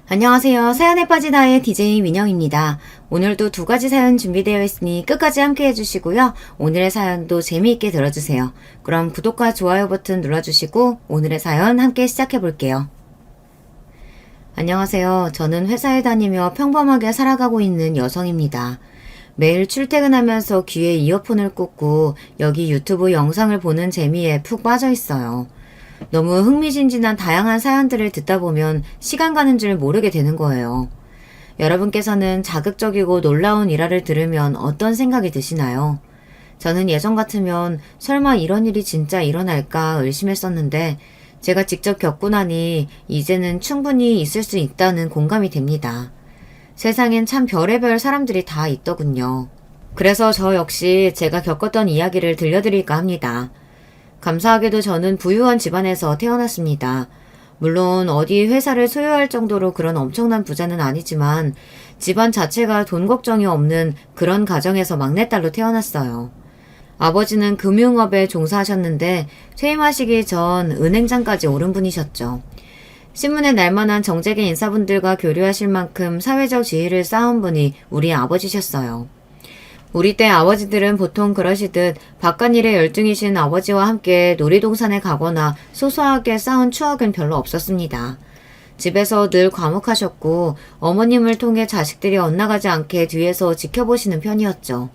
안녕하세요. 사연에 빠진 아이의 DJ 민영입니다. 오늘도 두 가지 사연 준비되어 있으니 끝까지 함께 해주시고요. 오늘의 사연도 재미있게 들어주세요. 그럼 구독과 좋아요 버튼 눌러주시고 오늘의 사연 함께 시작해 볼게요. 안녕하세요. 저는 회사에 다니며 평범하게 살아가고 있는 여성입니다. 매일 출퇴근하면서 귀에 이어폰을 꽂고 여기 유튜브 영상을 보는 재미에 푹 빠져 있어요. 너무 흥미진진한 다양한 사연들을 듣다 보면 시간 가는 줄 모르게 되는 거예요. 여러분께서는 자극적이고 놀라운 일화를 들으면 어떤 생각이 드시나요? 저는 예전 같으면 설마 이런 일이 진짜 일어날까 의심했었는데 제가 직접 겪고 나니 이제는 충분히 있을 수 있다는 공감이 됩니다. 세상엔 참 별의별 사람들이 다 있더군요. 그래서 저 역시 제가 겪었던 이야기를 들려드릴까 합니다. 감사하게도 저는 부유한 집안에서 태어났습니다. 물론 어디 회사를 소유할 정도로 그런 엄청난 부자는 아니지만 집안 자체가 돈 걱정이 없는 그런 가정에서 막내딸로 태어났어요. 아버지는 금융업에 종사하셨는데 퇴임하시기 전 은행장까지 오른 분이셨죠. 신문에 날만한 정재계 인사분들과 교류하실 만큼 사회적 지위를 쌓은 분이 우리 아버지셨어요. 우리 때 아버지들은 보통 그러시듯 바깥일에 열중이신 아버지와 함께 놀이동산에 가거나 소소하게 쌓은 추억은 별로 없었습니다. 집에서 늘 과묵하셨고 어머님을 통해 자식들이 엇나가지 않게 뒤에서 지켜보시는 편이었죠.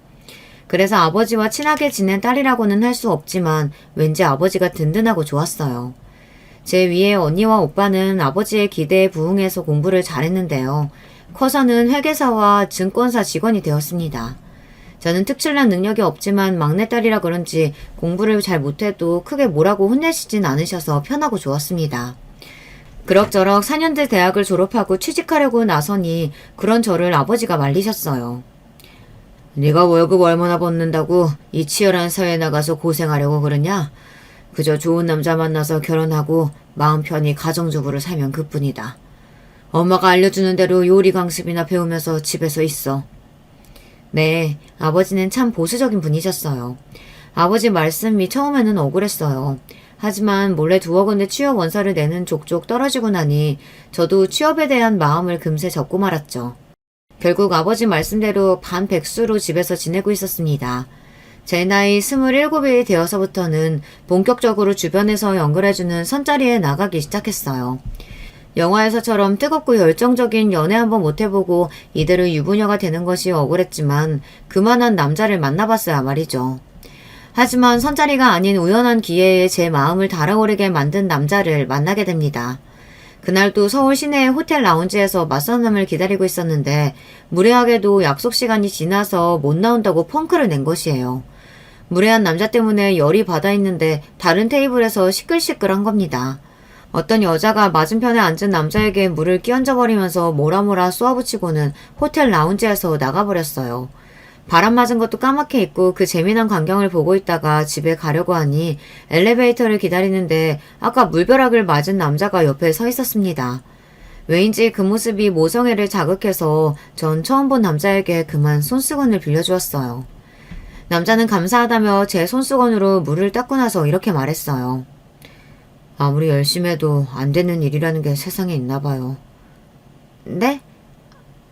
그래서 아버지와 친하게 지낸 딸이라고는 할 수 없지만 왠지 아버지가 든든하고 좋았어요. 제 위에 언니와 오빠는 아버지의 기대에 부응해서 공부를 잘했는데요. 커서는 회계사와 증권사 직원이 되었습니다. 저는 특출난 능력이 없지만 막내딸이라 그런지 공부를 잘 못해도 크게 뭐라고 혼내시진 않으셔서 편하고 좋았습니다. 그럭저럭 4년제 대학을 졸업하고 취직하려고 나서니 그런 저를 아버지가 말리셨어요. 네가 월급 얼마나 받는다고 이 치열한 사회에 나가서 고생하려고 그러냐? 그저 좋은 남자 만나서 결혼하고 마음 편히 가정주부를 살면 그뿐이다. 엄마가 알려주는 대로 요리 강습이나 배우면서 집에서 있어. 네, 아버지는 참 보수적인 분이셨어요. 아버지 말씀이 처음에는 억울했어요. 하지만 몰래 2억 원의 취업 원서를 내는 족족 떨어지고 나니 저도 취업에 대한 마음을 금세 접고 말았죠. 결국 아버지 말씀대로 반백수로 집에서 지내고 있었습니다. 제 나이 27이 되어서부터는 본격적으로 주변에서 연결해주는 선자리에 나가기 시작했어요. 영화에서처럼 뜨겁고 열정적인 연애 한번 못해보고 이대로 유부녀가 되는 것이 억울했지만 그만한 남자를 만나봤어야 말이죠. 하지만 선자리가 아닌 우연한 기회에 제 마음을 달아오르게 만든 남자를 만나게 됩니다. 그날도 서울 시내의 호텔 라운지에서 맞선남을 기다리고 있었는데 무례하게도 약속 시간이 지나서 못 나온다고 펑크를 낸 것이에요. 무례한 남자 때문에 열이 받아있는데 다른 테이블에서 시끌시끌한 겁니다. 어떤 여자가 맞은편에 앉은 남자에게 물을 끼얹어버리면서 뭐라 쏘아붙이고는 호텔 라운지에서 나가버렸어요. 바람 맞은 것도 까맣게 잊고 그 재미난 광경을 보고 있다가 집에 가려고 하니 엘리베이터를 기다리는데 아까 물벼락을 맞은 남자가 옆에 서 있었습니다. 왜인지 그 모습이 모성애를 자극해서 전 처음 본 남자에게 그만 손수건을 빌려주었어요. 남자는 감사하다며 제 손수건으로 물을 닦고 나서 이렇게 말했어요. 아무리 열심히 해도 안 되는 일이라는 게 세상에 있나 봐요. 네?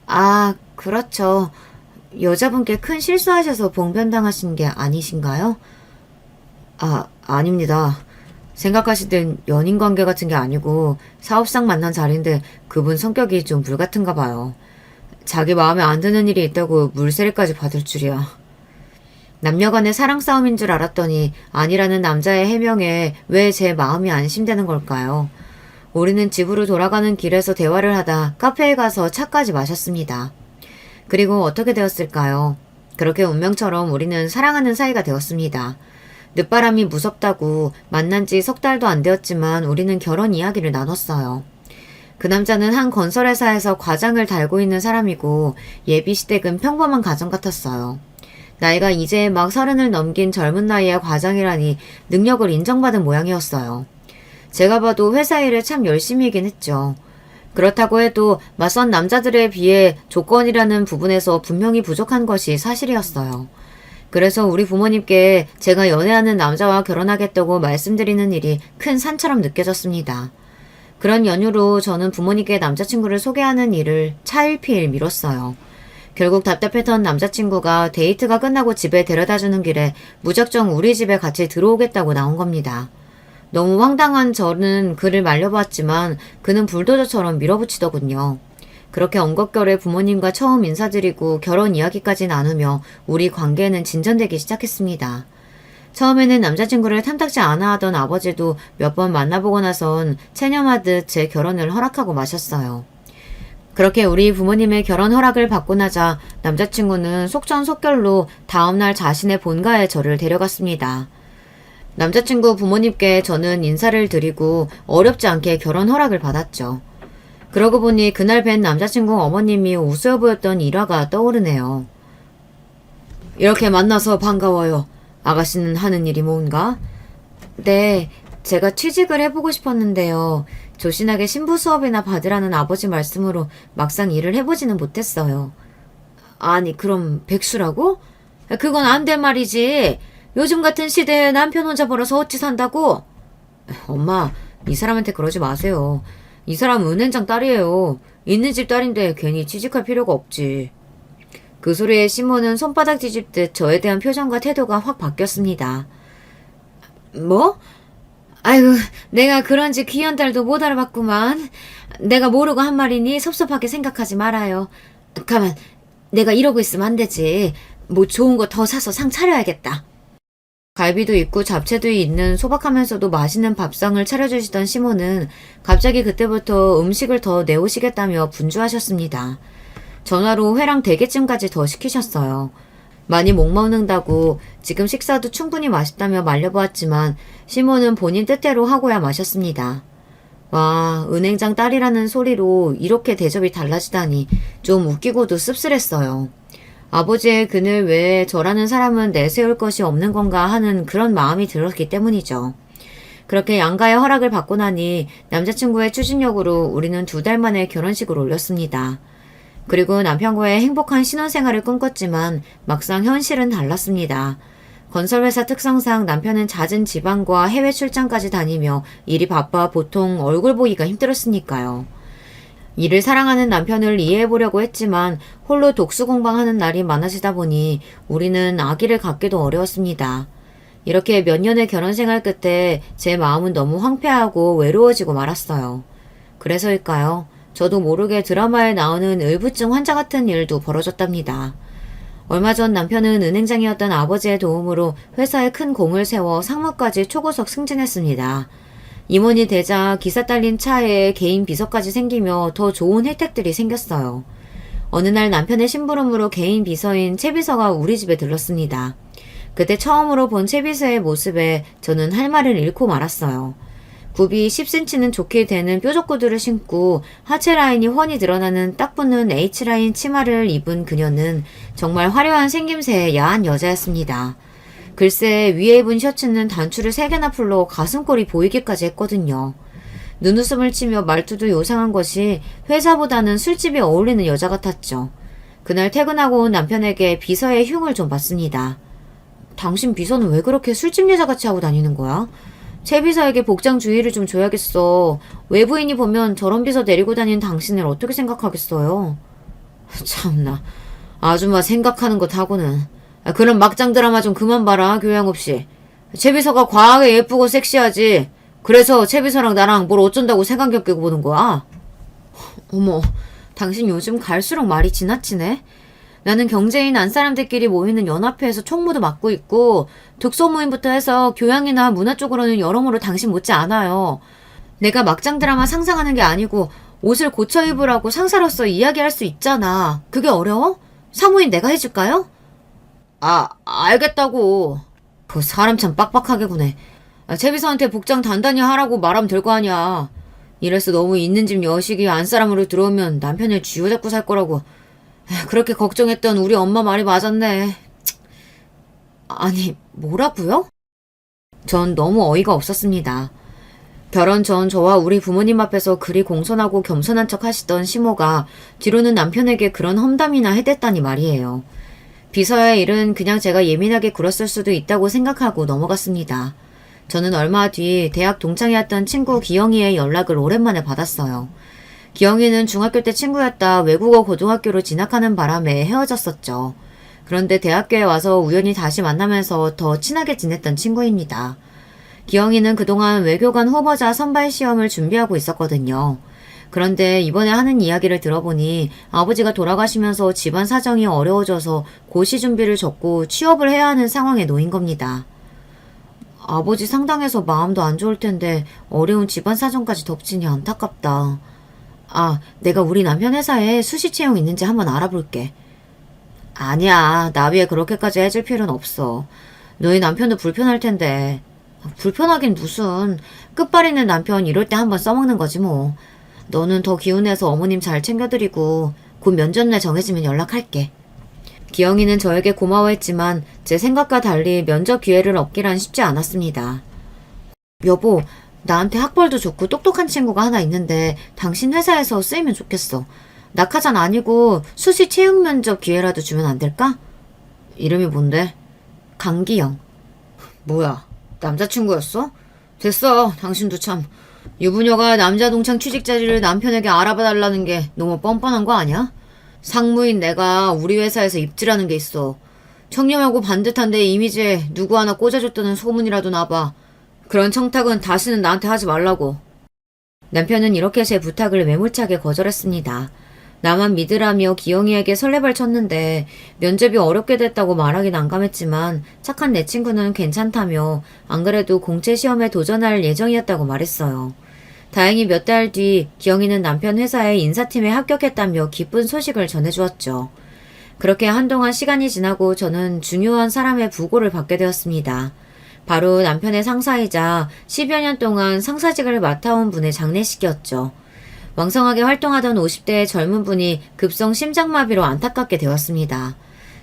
아, 그렇죠. 여자분께 큰 실수하셔서 봉변당하신 게 아니신가요? 아, 아닙니다. 생각하시던 연인관계 같은 게 아니고 사업상 만난 자리인데 그분 성격이 좀 불같은가 봐요. 자기 마음에 안 드는 일이 있다고 물세례까지 받을 줄이야. 남녀 간의 사랑 싸움인 줄 알았더니 아니라는 남자의 해명에 왜 제 마음이 안심되는 걸까요? 우리는 집으로 돌아가는 길에서 대화를 하다 카페에 가서 차까지 마셨습니다. 그리고 어떻게 되었을까요? 그렇게 운명처럼 우리는 사랑하는 사이가 되었습니다. 늦바람이 무섭다고 만난 지 3달도 안 되었지만 우리는 결혼 이야기를 나눴어요. 그 남자는 한 건설회사에서 과장을 달고 있는 사람이고 예비시댁은 평범한 가정 같았어요. 나이가 이제 막 30을 넘긴 젊은 나이에 과장이라니 능력을 인정받은 모양이었어요. 제가 봐도 회사 일을 참 열심히 하긴 했죠. 그렇다고 해도 맞선 남자들에 비해 조건이라는 부분에서 분명히 부족한 것이 사실이었어요. 그래서 우리 부모님께 제가 연애하는 남자와 결혼하겠다고 말씀드리는 일이 큰 산처럼 느껴졌습니다. 그런 연유로 저는 부모님께 남자친구를 소개하는 일을 차일피일 미뤘어요. 결국 답답했던 남자친구가 데이트가 끝나고 집에 데려다주는 길에 무작정 우리 집에 같이 들어오겠다고 나온 겁니다. 너무 황당한 저는 그를 말려봤지만 그는 불도저처럼 밀어붙이더군요. 그렇게 엉겁결에 부모님과 처음 인사드리고 결혼 이야기까지 나누며 우리 관계는 진전되기 시작했습니다. 처음에는 남자친구를 탐탁지 않아 하던 아버지도 몇 번 만나보고 나선 체념하듯 제 결혼을 허락하고 마셨어요. 그렇게 우리 부모님의 결혼 허락을 받고 나자 남자친구는 속전속결로 다음날 자신의 본가에 저를 데려갔습니다. 남자친구 부모님께 저는 인사를 드리고 어렵지 않게 결혼 허락을 받았죠. 그러고 보니 그날 뵌 남자친구 어머님이 우스워 보였던 일화가 떠오르네요. 이렇게 만나서 반가워요. 아가씨는 하는 일이 뭔가? 네, 제가 취직을 해보고 싶었는데요. 조신하게 신부 수업이나 받으라는 아버지 말씀으로 막상 일을 해보지는 못했어요. 아니, 그럼 백수라고? 그건 안 될 말이지. 요즘 같은 시대에 남편 혼자 벌어서 어찌 산다고? 엄마, 이 사람한테 그러지 마세요. 이 사람 은행장 딸이에요. 있는 집 딸인데 괜히 취직할 필요가 없지. 그 소리에 시몬은 손바닥 뒤집듯 저에 대한 표정과 태도가 확 바뀌었습니다. 뭐? 아이고, 내가 그런지 귀한 딸도 못 알아봤구만. 내가 모르고 한 말이니 섭섭하게 생각하지 말아요. 가만, 내가 이러고 있으면 안 되지. 뭐 좋은 거 더 사서 상 차려야겠다. 갈비도 있고 잡채도 있는 소박하면서도 맛있는 밥상을 차려주시던 시몬은 갑자기 그때부터 음식을 더 내오시겠다며 분주하셨습니다. 전화로 회랑 대게찜까지 더 시키셨어요. 많이 못 먹는다고 지금 식사도 충분히 맛있다며 말려보았지만 시몬은 본인 뜻대로 하고야 마셨습니다. 와, 은행장 딸이라는 소리로 이렇게 대접이 달라지다니 좀 웃기고도 씁쓸했어요. 아버지의 그늘 외에 저라는 사람은 내세울 것이 없는 건가 하는 그런 마음이 들었기 때문이죠. 그렇게 양가의 허락을 받고 나니 남자친구의 추진력으로 우리는 2달 만에 결혼식을 올렸습니다. 그리고 남편과의 행복한 신혼생활을 꿈꿨지만 막상 현실은 달랐습니다. 건설회사 특성상 남편은 잦은 지방과 해외 출장까지 다니며 일이 바빠 보통 얼굴 보기가 힘들었으니까요. 일을 사랑하는 남편을 이해해보려고 했지만 홀로 독수공방하는 날이 많아지다 보니 우리는 아기를 갖기도 어려웠습니다. 이렇게 몇 년의 결혼생활 끝에 제 마음은 너무 황폐하고 외로워지고 말았어요. 그래서일까요? 저도 모르게 드라마에 나오는 의부증 환자 같은 일도 벌어졌답니다. 얼마 전 남편은 은행장이었던 아버지의 도움으로 회사에 큰 공을 세워 상무까지 초고속 승진했습니다. 임원이 되자 기사 딸린 차에 개인 비서까지 생기며 더 좋은 혜택들이 생겼어요. 어느 날 남편의 심부름으로 개인 비서인 최 비서가 우리 집에 들렀습니다. 그때 처음으로 본 최 비서의 모습에 저는 할 말을 잃고 말았어요. 굽이 10cm는 좋게 되는 뾰족 구두를 신고 하체 라인이 훤히 드러나는 딱 붙는 H라인 치마를 입은 그녀는 정말 화려한 생김새의 야한 여자였습니다. 글쎄 위에 입은 셔츠는 단추를 3개나 풀러 가슴골이 보이기까지 했거든요. 눈웃음을 치며 말투도 요상한 것이 회사보다는 술집에 어울리는 여자 같았죠. 그날 퇴근하고 온 남편에게 비서의 흉을 좀 봤습니다. 당신 비서는 왜 그렇게 술집 여자같이 하고 다니는 거야? 최 비서에게 복장 주의를 좀 줘야겠어. 외부인이 보면 저런 비서 데리고 다니는 당신을 어떻게 생각하겠어요? 참나, 아줌마 생각하는 것 하고는. 그런 막장 드라마 좀 그만 봐라, 교양 없이. 최 비서가 과하게 예쁘고 섹시하지. 그래서 최 비서랑 나랑 뭘 어쩐다고 색안경 끼고 보는 거야? 어머, 당신 요즘 갈수록 말이 지나치네? 나는 경제인 안사람들끼리 모이는 연합회에서 총무도 맡고 있고 독서 모임부터 해서 교양이나 문화 쪽으로는 여러모로 당신 못지 않아요. 내가 막장 드라마 상상하는 게 아니고 옷을 고쳐 입으라고 상사로서 이야기할 수 있잖아. 그게 어려워? 사무인 내가 해줄까요? 알겠다고. 그 사람 참 빡빡하게 구네. 최 비서한테 복장 단단히 하라고 말하면 될 거 아니야. 이래서 너무 있는 집 여식이 안사람으로 들어오면 남편을 쥐어잡고 살 거라고. 그렇게 걱정했던 우리 엄마 말이 맞았네. 아니, 뭐라고요? 전 너무 어이가 없었습니다. 결혼 전 저와 우리 부모님 앞에서 그리 공손하고 겸손한 척 하시던 시모가 뒤로는 남편에게 그런 험담이나 해댔다니 말이에요. 비서의 일은 그냥 제가 예민하게 굴었을 수도 있다고 생각하고 넘어갔습니다. 저는 얼마 뒤 대학 동창이었던 친구 기영이의 연락을 오랜만에 받았어요. 기영이는 중학교 때 친구였다 외국어 고등학교로 진학하는 바람에 헤어졌었죠. 그런데 대학교에 와서 우연히 다시 만나면서 더 친하게 지냈던 친구입니다. 기영이는 그동안 외교관 후보자 선발 시험을 준비하고 있었거든요. 그런데 이번에 하는 이야기를 들어보니 아버지가 돌아가시면서 집안 사정이 어려워져서 고시 준비를 접고 취업을 해야 하는 상황에 놓인 겁니다. 아버지 상당해서 마음도 안 좋을 텐데 어려운 집안 사정까지 덮치니 안타깝다. 아, 내가 우리 남편 회사에 수시 채용 있는지 한번 알아볼게. 아니야, 나비에 그렇게까지 해줄 필요는 없어. 너희 남편도 불편할 텐데. 불편하긴 무슨. 끝발 있는 남편 이럴 때 한번 써먹는 거지 뭐. 너는 더 기운내서 어머님 잘 챙겨드리고 곧 면접날 정해지면 연락할게. 기영이는 저에게 고마워했지만 제 생각과 달리 면접 기회를 얻기란 쉽지 않았습니다. 여보, 나한테 학벌도 좋고 똑똑한 친구가 하나 있는데 당신 회사에서 쓰이면 좋겠어. 낙하산 아니고 수시 채용 면접 기회라도 주면 안 될까? 이름이 뭔데? 강기영. 뭐야, 남자친구였어? 됐어, 당신도 참. 유부녀가 남자 동창 취직 자리를 남편에게 알아봐달라는 게 너무 뻔뻔한 거 아니야? 상무인 내가 우리 회사에서 입지라는 게 있어. 청렴하고 반듯한 내 이미지에 누구 하나 꽂아줬다는 소문이라도 나봐. 그런 청탁은 다시는 나한테 하지 말라고. 남편은 이렇게 제 부탁을 매몰차게 거절했습니다. 나만 믿으라며 기영이에게 설레발 쳤는데 면접이 어렵게 됐다고 말하기 난감했지만 착한 내 친구는 괜찮다며 안 그래도 공채 시험에 도전할 예정이었다고 말했어요. 다행히 몇 달 뒤 기영이는 남편 회사의 인사팀에 합격했다며 기쁜 소식을 전해주었죠. 그렇게 한동안 시간이 지나고 저는 중요한 사람의 부고를 받게 되었습니다. 바로 남편의 상사이자 10여 년 동안 상사직을 맡아온 분의 장례식이었죠. 왕성하게 활동하던 50대의 젊은 분이 급성 심장마비로 안타깝게 되었습니다.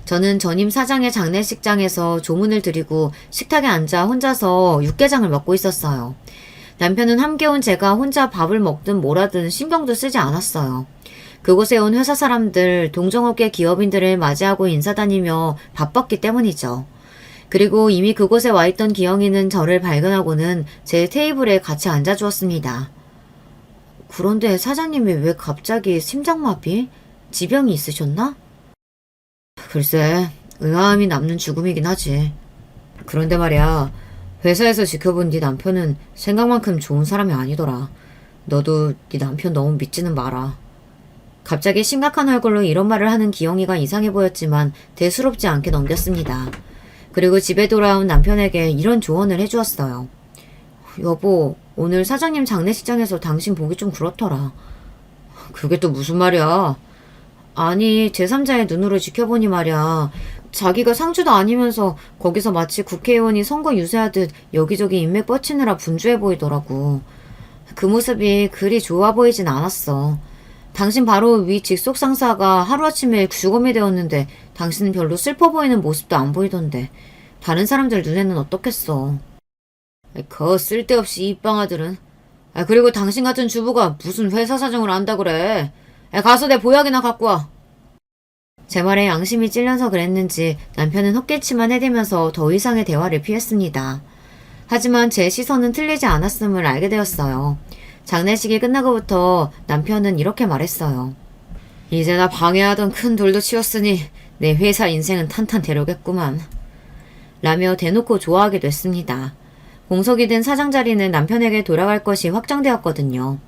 저는 전임 사장의 장례식장에서 조문을 드리고 식탁에 앉아 혼자서 육개장을 먹고 있었어요. 남편은 함께 온 제가 혼자 밥을 먹든 뭐라든 신경도 쓰지 않았어요. 그곳에 온 회사 사람들, 동종업계 기업인들을 맞이하고 인사다니며 바빴기 때문이죠. 그리고 이미 그곳에 와 있던 기영이는 저를 발견하고는 제 테이블에 같이 앉아주었습니다. 그런데 사장님이 왜 갑자기 심장마비? 지병이 있으셨나? 글쎄, 의아함이 남는 죽음이긴 하지. 그런데 말이야, 회사에서 지켜본 네 남편은 생각만큼 좋은 사람이 아니더라. 너도 네 남편 너무 믿지는 마라. 갑자기 심각한 얼굴로 이런 말을 하는 기영이가 이상해 보였지만 대수롭지 않게 넘겼습니다. 그리고 집에 돌아온 남편에게 이런 조언을 해주었어요. 여보, 오늘 사장님 장례식장에서 당신 보기 좀 그렇더라. 그게 또 무슨 말이야? 아니, 제3자의 눈으로 지켜보니 말이야. 자기가 상주도 아니면서 거기서 마치 국회의원이 선거 유세하듯 여기저기 인맥 뻗치느라 분주해 보이더라고. 그 모습이 그리 좋아 보이진 않았어. 당신 바로 위 직속 상사가 하루아침에 죽음이 되었는데 당신은 별로 슬퍼 보이는 모습도 안 보이던데 다른 사람들 눈에는 어떻겠어. 그 쓸데없이 입방아들은. 그리고 당신 같은 주부가 무슨 회사 사정을 안다 그래. 가서 내 보약이나 갖고 와. 제 말에 양심이 찔려서 그랬는지 남편은 헛기침만 해대면서 더 이상의 대화를 피했습니다. 하지만 제 시선은 틀리지 않았음을 알게 되었어요. 장례식이 끝나고부터 남편은 이렇게 말했어요. 이제 나 방해하던 큰 돌도 치웠으니 내 회사 인생은 탄탄대로겠구만. 라며 대놓고 좋아하게 됐습니다. 공석이 된 사장 자리는 남편에게 돌아갈 것이 확정되었거든요.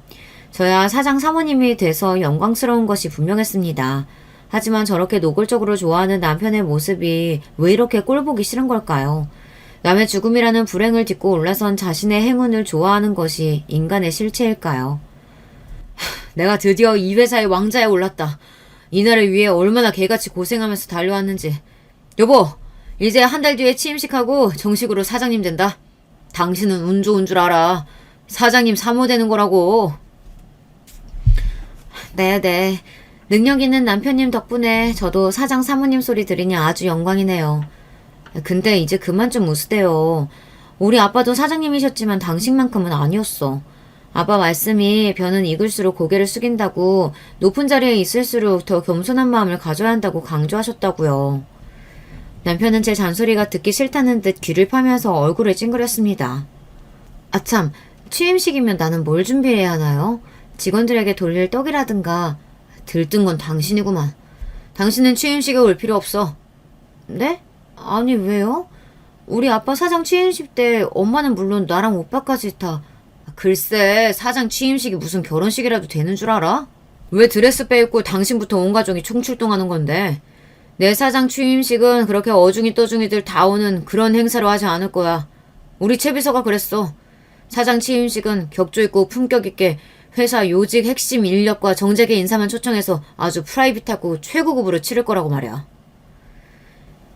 저야 사장 사모님이 돼서 영광스러운 것이 분명했습니다. 하지만 저렇게 노골적으로 좋아하는 남편의 모습이 왜 이렇게 꼴보기 싫은 걸까요? 남의 죽음이라는 불행을 딛고 올라선 자신의 행운을 좋아하는 것이 인간의 실체일까요? 내가 드디어 이 회사의 왕자에 올랐다. 이날을 위해 얼마나 개같이 고생하면서 달려왔는지. 여보, 이제 한 달 뒤에 취임식하고 정식으로 사장님 된다. 당신은 운 좋은 줄 알아. 사장님 사모 되는 거라고. 네네. 능력 있는 남편님 덕분에 저도 사장 사모님 소리 들으니 아주 영광이네요. 근데 이제 그만 좀 웃으세요. 우리 아빠도 사장님이셨지만 당신만큼은 아니었어. 아빠 말씀이 벼는 익을수록 고개를 숙인다고 높은 자리에 있을수록 더 겸손한 마음을 가져야 한다고 강조하셨다고요. 남편은 제 잔소리가 듣기 싫다는 듯 귀를 파면서 얼굴을 찡그렸습니다. 아참, 취임식이면 나는 뭘 준비해야 하나요? 직원들에게 돌릴 떡이라든가. 들뜬 건 당신이구만. 당신은 취임식에 올 필요 없어. 네? 아니, 왜요? 우리 아빠 사장 취임식 때 엄마는 물론 나랑 오빠까지 다. 글쎄, 사장 취임식이 무슨 결혼식이라도 되는 줄 알아? 왜 드레스 빼입고 당신부터 온 가족이 총출동하는 건데? 내 사장 취임식은 그렇게 어중이 떠중이들 다 오는 그런 행사로 하지 않을 거야. 우리 채비서가 그랬어. 사장 취임식은 격조 있고 품격 있게 회사 요직 핵심 인력과 정재계 인사만 초청해서 아주 프라이빗하고 최고급으로 치를 거라고 말이야.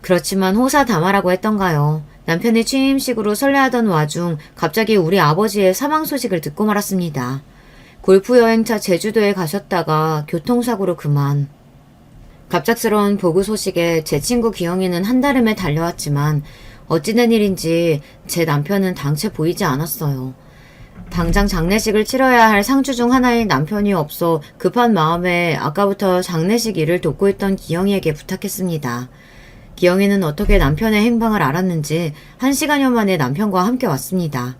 그렇지만 호사다마라고 했던가요. 남편의 취임식으로 설레하던 와중 갑자기 우리 아버지의 사망 소식을 듣고 말았습니다. 골프 여행차 제주도에 가셨다가 교통사고로 그만. 갑작스러운 보고 소식에 제 친구 기영이는 한달음에 달려왔지만 어찌된 일인지 제 남편은 당최 보이지 않았어요. 당장 장례식을 치러야 할 상주 중 하나인 남편이 없어 급한 마음에 아까부터 장례식 일을 돕고 있던 기영이에게 부탁했습니다. 기영이는 어떻게 남편의 행방을 알았는지 1시간여 만에 남편과 함께 왔습니다.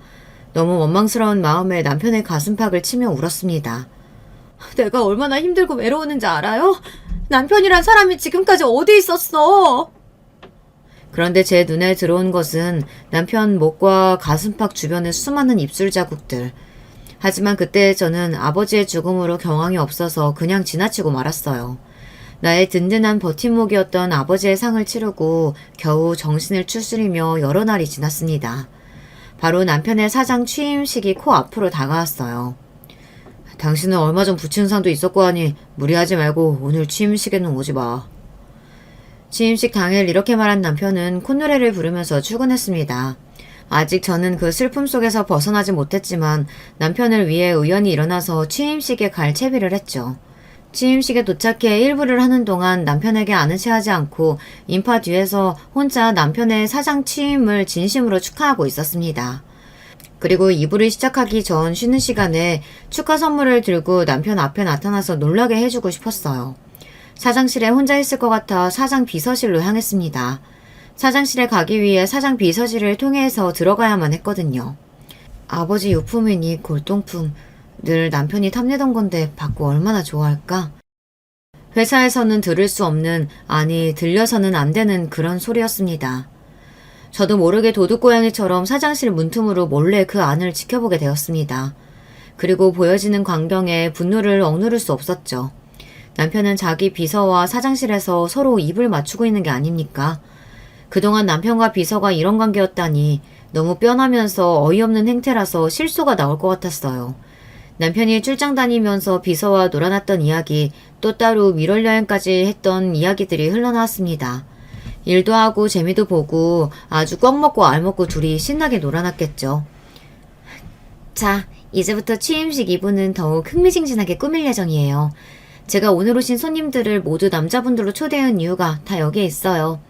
너무 원망스러운 마음에 남편의 가슴팍을 치며 울었습니다. 내가 얼마나 힘들고 외로웠는지 알아요? 남편이란 사람이 지금까지 어디 있었어? 그런데 제 눈에 들어온 것은 남편 목과 가슴팍 주변의 수많은 입술 자국들. 하지만 그때 저는 아버지의 죽음으로 경황이 없어서 그냥 지나치고 말았어요. 나의 든든한 버팀목이었던 아버지의 상을 치르고 겨우 정신을 추스리며 여러 날이 지났습니다. 바로 남편의 사장 취임식이 코앞으로 다가왔어요. 당신은 얼마 전 부친상도 있었고 하니 무리하지 말고 오늘 취임식에는 오지 마. 취임식 당일 이렇게 말한 남편은 콧노래를 부르면서 출근했습니다. 아직 저는 그 슬픔 속에서 벗어나지 못했지만 남편을 위해 의연히 일어나서 취임식에 갈 채비를 했죠. 취임식에 도착해 일부를 하는 동안 남편에게 아는 체하지 않고 인파 뒤에서 혼자 남편의 사장 취임을 진심으로 축하하고 있었습니다. 그리고 이부를 시작하기 전 쉬는 시간에 축하 선물을 들고 남편 앞에 나타나서 놀라게 해주고 싶었어요. 사장실에 혼자 있을 것 같아 사장 비서실로 향했습니다. 사장실에 가기 위해 사장 비서실을 통해서 들어가야만 했거든요. 아버지 유품이니 골동품. 늘 남편이 탐내던 건데 받고 얼마나 좋아할까? 회사에서는 들을 수 없는, 아니 들려서는 안 되는 그런 소리였습니다. 저도 모르게 도둑고양이처럼 사장실 문틈으로 몰래 그 안을 지켜보게 되었습니다. 그리고 보여지는 광경에 분노를 억누를 수 없었죠. 남편은 자기 비서와 사장실에서 서로 입을 맞추고 있는 게 아닙니까? 그동안 남편과 비서가 이런 관계였다니 너무 뼈나면서 어이없는 행태라서 실수가 나올 것 같았어요. 남편이 출장 다니면서 비서와 놀아났던 이야기, 또 따로 미월 여행까지 했던 이야기들이 흘러나왔습니다. 일도 하고 재미도 보고 아주 꽉 먹고 알 먹고 둘이 신나게 놀아났겠죠. 자, 이제부터 취임식 이브는 더욱 흥미진진하게 꾸밀 예정이에요. 제가 오늘 오신 손님들을 모두 남자분들로 초대한 이유가 다 여기에 있어요.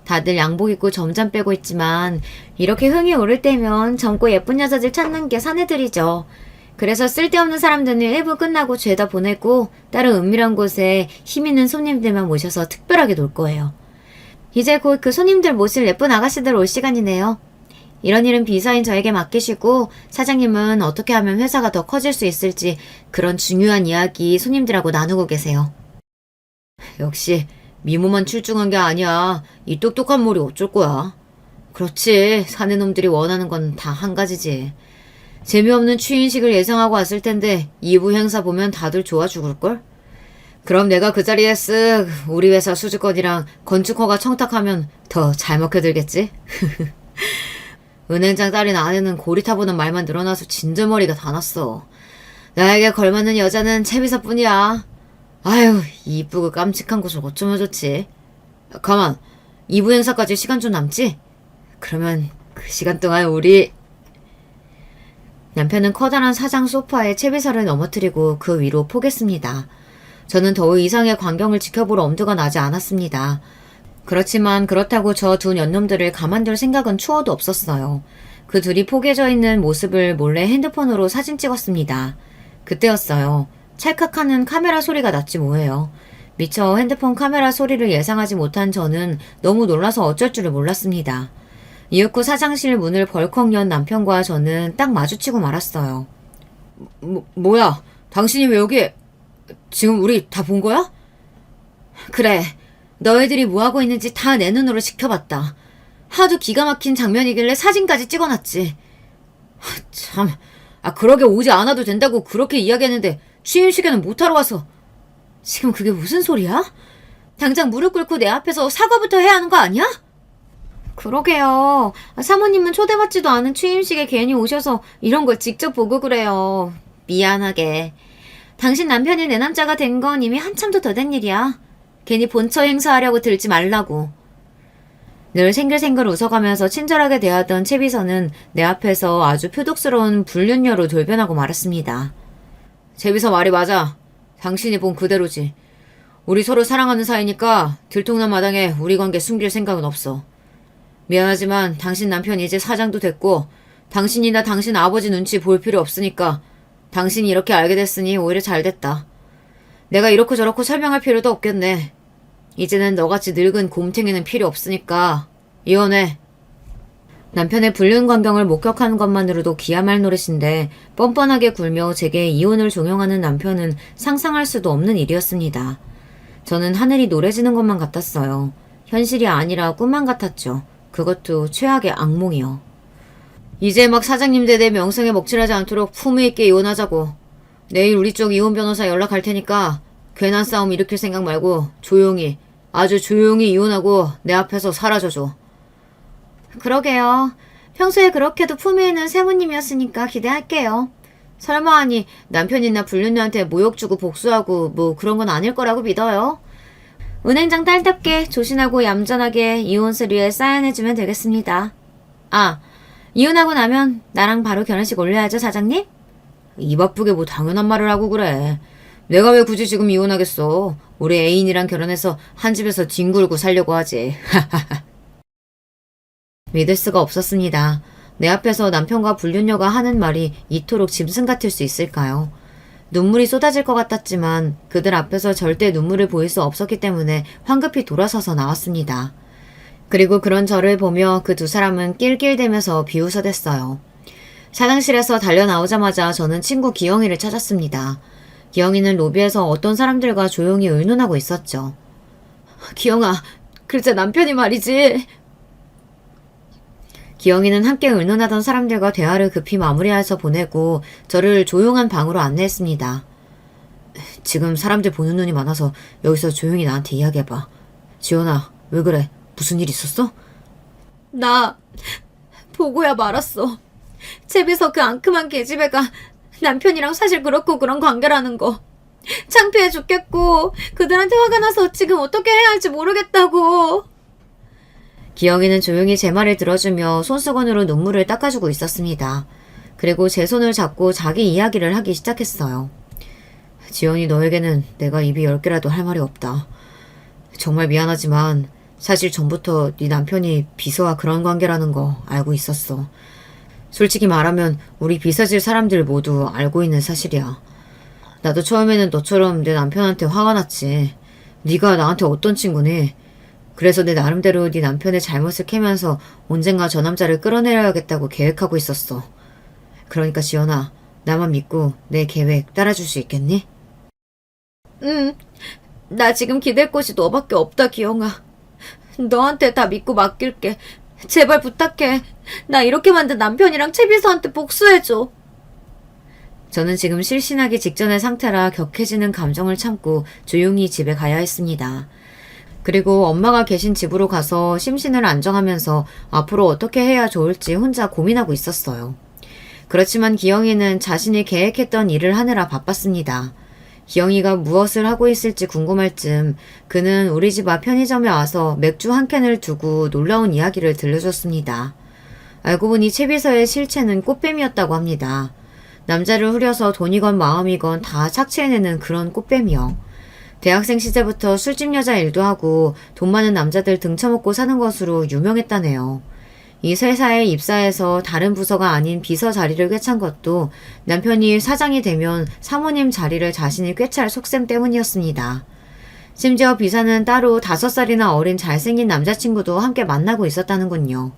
다들 양복 입고 점잠 빼고 있지만 이렇게 흥이 오를 때면 젊고 예쁜 여자들 찾는 게 사내들이죠. 그래서 쓸데없는 사람들은 1부 끝나고 죄다 보내고 다른 은밀한 곳에 힘 있는 손님들만 모셔서 특별하게 놀 거예요. 이제 곧 그 손님들 모실 예쁜 아가씨들 올 시간이네요. 이런 일은 비서인 저에게 맡기시고 사장님은 어떻게 하면 회사가 더 커질 수 있을지 그런 중요한 이야기 손님들하고 나누고 계세요. 역시 미모만 출중한 게 아니야. 이 똑똑한 머리 어쩔 거야. 그렇지. 사내놈들이 원하는 건 다 한 가지지. 재미없는 취임식을 예상하고 왔을 텐데 2부 행사 보면 다들 좋아 죽을걸? 그럼 내가 그 자리에 쓱 우리 회사 수주건이랑 건축허가 청탁하면 더 잘 먹혀들겠지? 은행장 딸인 아내는 고리타보는 말만 늘어나서 진절머리가 다 났어. 나에게 걸맞는 여자는 채비서뿐이야. 아유, 이쁘고 깜찍한 곳을 어쩌면 좋지. 가만, 2부 행사까지 시간 좀 남지? 그러면 그 시간 동안 우리... 남편은 커다란 사장 소파에 채비서를 넘어뜨리고 그 위로 포겠습니다. 저는 더 이상의 광경을 지켜볼 엄두가 나지 않았습니다. 그렇지만 그렇다고 저 두 년놈들을 가만둘 생각은 추워도 없었어요. 그 둘이 포개져 있는 모습을 몰래 핸드폰으로 사진 찍었습니다. 그때였어요. 찰칵하는 카메라 소리가 났지 뭐예요. 미처 핸드폰 카메라 소리를 예상하지 못한 저는 너무 놀라서 어쩔 줄을 몰랐습니다. 이윽고 사장실 문을 벌컥 연 남편과 저는 딱 마주치고 말았어요. 뭐야? 당신이 왜 여기? 지금 우리 다 본 거야? 그래. 너희들이 뭐하고 있는지 다 내 눈으로 지켜봤다. 하도 기가 막힌 장면이길래 사진까지 찍어놨지. 참, 그러게 오지 않아도 된다고 그렇게 이야기했는데 취임식에는 못하러 와서. 지금 그게 무슨 소리야? 당장 무릎 꿇고 내 앞에서 사과부터 해야 하는 거 아니야? 그러게요. 사모님은 초대받지도 않은 취임식에 괜히 오셔서 이런 걸 직접 보고 그래요. 미안하게. 당신 남편이 내 남자가 된 건 이미 한참도 더 된 일이야. 괜히 본처 행사하려고 들지 말라고. 늘 생글생글 웃어가면서 친절하게 대하던 채 비서는 내 앞에서 아주 표독스러운 불륜녀로 돌변하고 말았습니다. 채 비서 말이 맞아. 당신이 본 그대로지. 우리 서로 사랑하는 사이니까 들통난 마당에 우리 관계 숨길 생각은 없어. 미안하지만 당신 남편이 이제 사장도 됐고 당신이나 당신 아버지 눈치 볼 필요 없으니까 당신이 이렇게 알게 됐으니 오히려 잘 됐다. 내가 이렇고 저렇고 설명할 필요도 없겠네. 이제는 너같이 늙은 곰탱이는 필요 없으니까 이혼해. 남편의 불륜 광경을 목격하는 것만으로도 기야말 노릇인데 뻔뻔하게 굴며 제게 이혼을 종용하는 남편은 상상할 수도 없는 일이었습니다. 저는 하늘이 노래지는 것만 같았어요. 현실이 아니라 꿈만 같았죠. 그것도 최악의 악몽이요. 이제 막 사장님 대대 명성에 먹칠하지 않도록 품위 있게 이혼하자고. 내일 우리 쪽 이혼 변호사 연락할 테니까 괜한 싸움 일으킬 생각 말고 조용히, 아주 조용히 이혼하고 내 앞에서 사라져줘. 그러게요. 평소에 그렇게도 품위 있는 세무님이었으니까 기대할게요. 설마 하니 남편이나 불륜녀한테 모욕 주고 복수하고 뭐 그런 건 아닐 거라고 믿어요. 은행장 딸답게 조신하고 얌전하게 이혼 서류에 사인해주면 되겠습니다. 이혼하고 나면 나랑 바로 결혼식 올려야죠, 사장님? 입 아프게 뭐 당연한 말을 하고 그래. 내가 왜 굳이 지금 이혼하겠어. 우리 애인이랑 결혼해서 한 집에서 뒹굴고 살려고 하지. 믿을 수가 없었습니다. 내 앞에서 남편과 불륜녀가 하는 말이 이토록 짐승 같을 수 있을까요? 눈물이 쏟아질 것 같았지만 그들 앞에서 절대 눈물을 보일 수 없었기 때문에 황급히 돌아서서 나왔습니다. 그리고 그런 저를 보며 그 두 사람은 낄낄대면서 비웃어댔어요. 사장실에서 달려나오자마자 저는 친구 기영이를 찾았습니다. 기영이는 로비에서 어떤 사람들과 조용히 의논하고 있었죠. 기영아, 글쎄 남편이 말이지. 기영이는 함께 의논하던 사람들과 대화를 급히 마무리해서 보내고 저를 조용한 방으로 안내했습니다. 지금 사람들 보는 눈이 많아서 여기서 조용히 나한테 이야기해봐. 지연아, 왜 그래? 무슨 일 있었어? 나 보고야 말았어. 집에서 그 앙큼한 계집애가 남편이랑 사실 그렇고 그런 관계라는 거. 창피해 죽겠고 그들한테 화가 나서 지금 어떻게 해야 할지 모르겠다고. 기영이는 조용히 제 말을 들어주며 손수건으로 눈물을 닦아주고 있었습니다. 그리고 제 손을 잡고 자기 이야기를 하기 시작했어요. 지연이, 너에게는 내가 입이 10개라도 할 말이 없다. 정말 미안하지만 사실 전부터 네 남편이 비서와 그런 관계라는 거 알고 있었어. 솔직히 말하면 우리 비서질 사람들 모두 알고 있는 사실이야. 나도 처음에는 너처럼 내 남편한테 화가 났지. 네가 나한테 어떤 친구니? 그래서 내 나름대로 네 남편의 잘못을 캐면서 언젠가 저 남자를 끌어내려야겠다고 계획하고 있었어. 그러니까 지연아, 나만 믿고 내 계획 따라줄 수 있겠니? 응, 나 지금 기댈 곳이 너밖에 없다, 기영아. 너한테 다 믿고 맡길게. 제발 부탁해. 나 이렇게 만든 남편이랑 채 비서한테 복수해줘. 저는 지금 실신하기 직전의 상태라 격해지는 감정을 참고 조용히 집에 가야 했습니다. 그리고 엄마가 계신 집으로 가서 심신을 안정하면서 앞으로 어떻게 해야 좋을지 혼자 고민하고 있었어요. 그렇지만 기영이는 자신이 계획했던 일을 하느라 바빴습니다. 기영이가 무엇을 하고 있을지 궁금할 즈음 그는 우리 집 앞 편의점에 와서 맥주 한 캔을 두고 놀라운 이야기를 들려줬습니다. 알고 보니 채 비서의 실체는 꽃뱀이었다고 합니다. 남자를 후려서 돈이건 마음이건 다 착취해내는 그런 꽃뱀이요. 대학생 시절부터 술집 여자 일도 하고 돈 많은 남자들 등쳐먹고 사는 것으로 유명했다네요. 이 회사에 입사해서 다른 부서가 아닌 비서 자리를 꿰찬 것도 남편이 사장이 되면 사모님 자리를 자신이 꿰찰 속셈 때문이었습니다. 심지어 비서는 따로 5살이나 어린 잘생긴 남자친구도 함께 만나고 있었다는군요.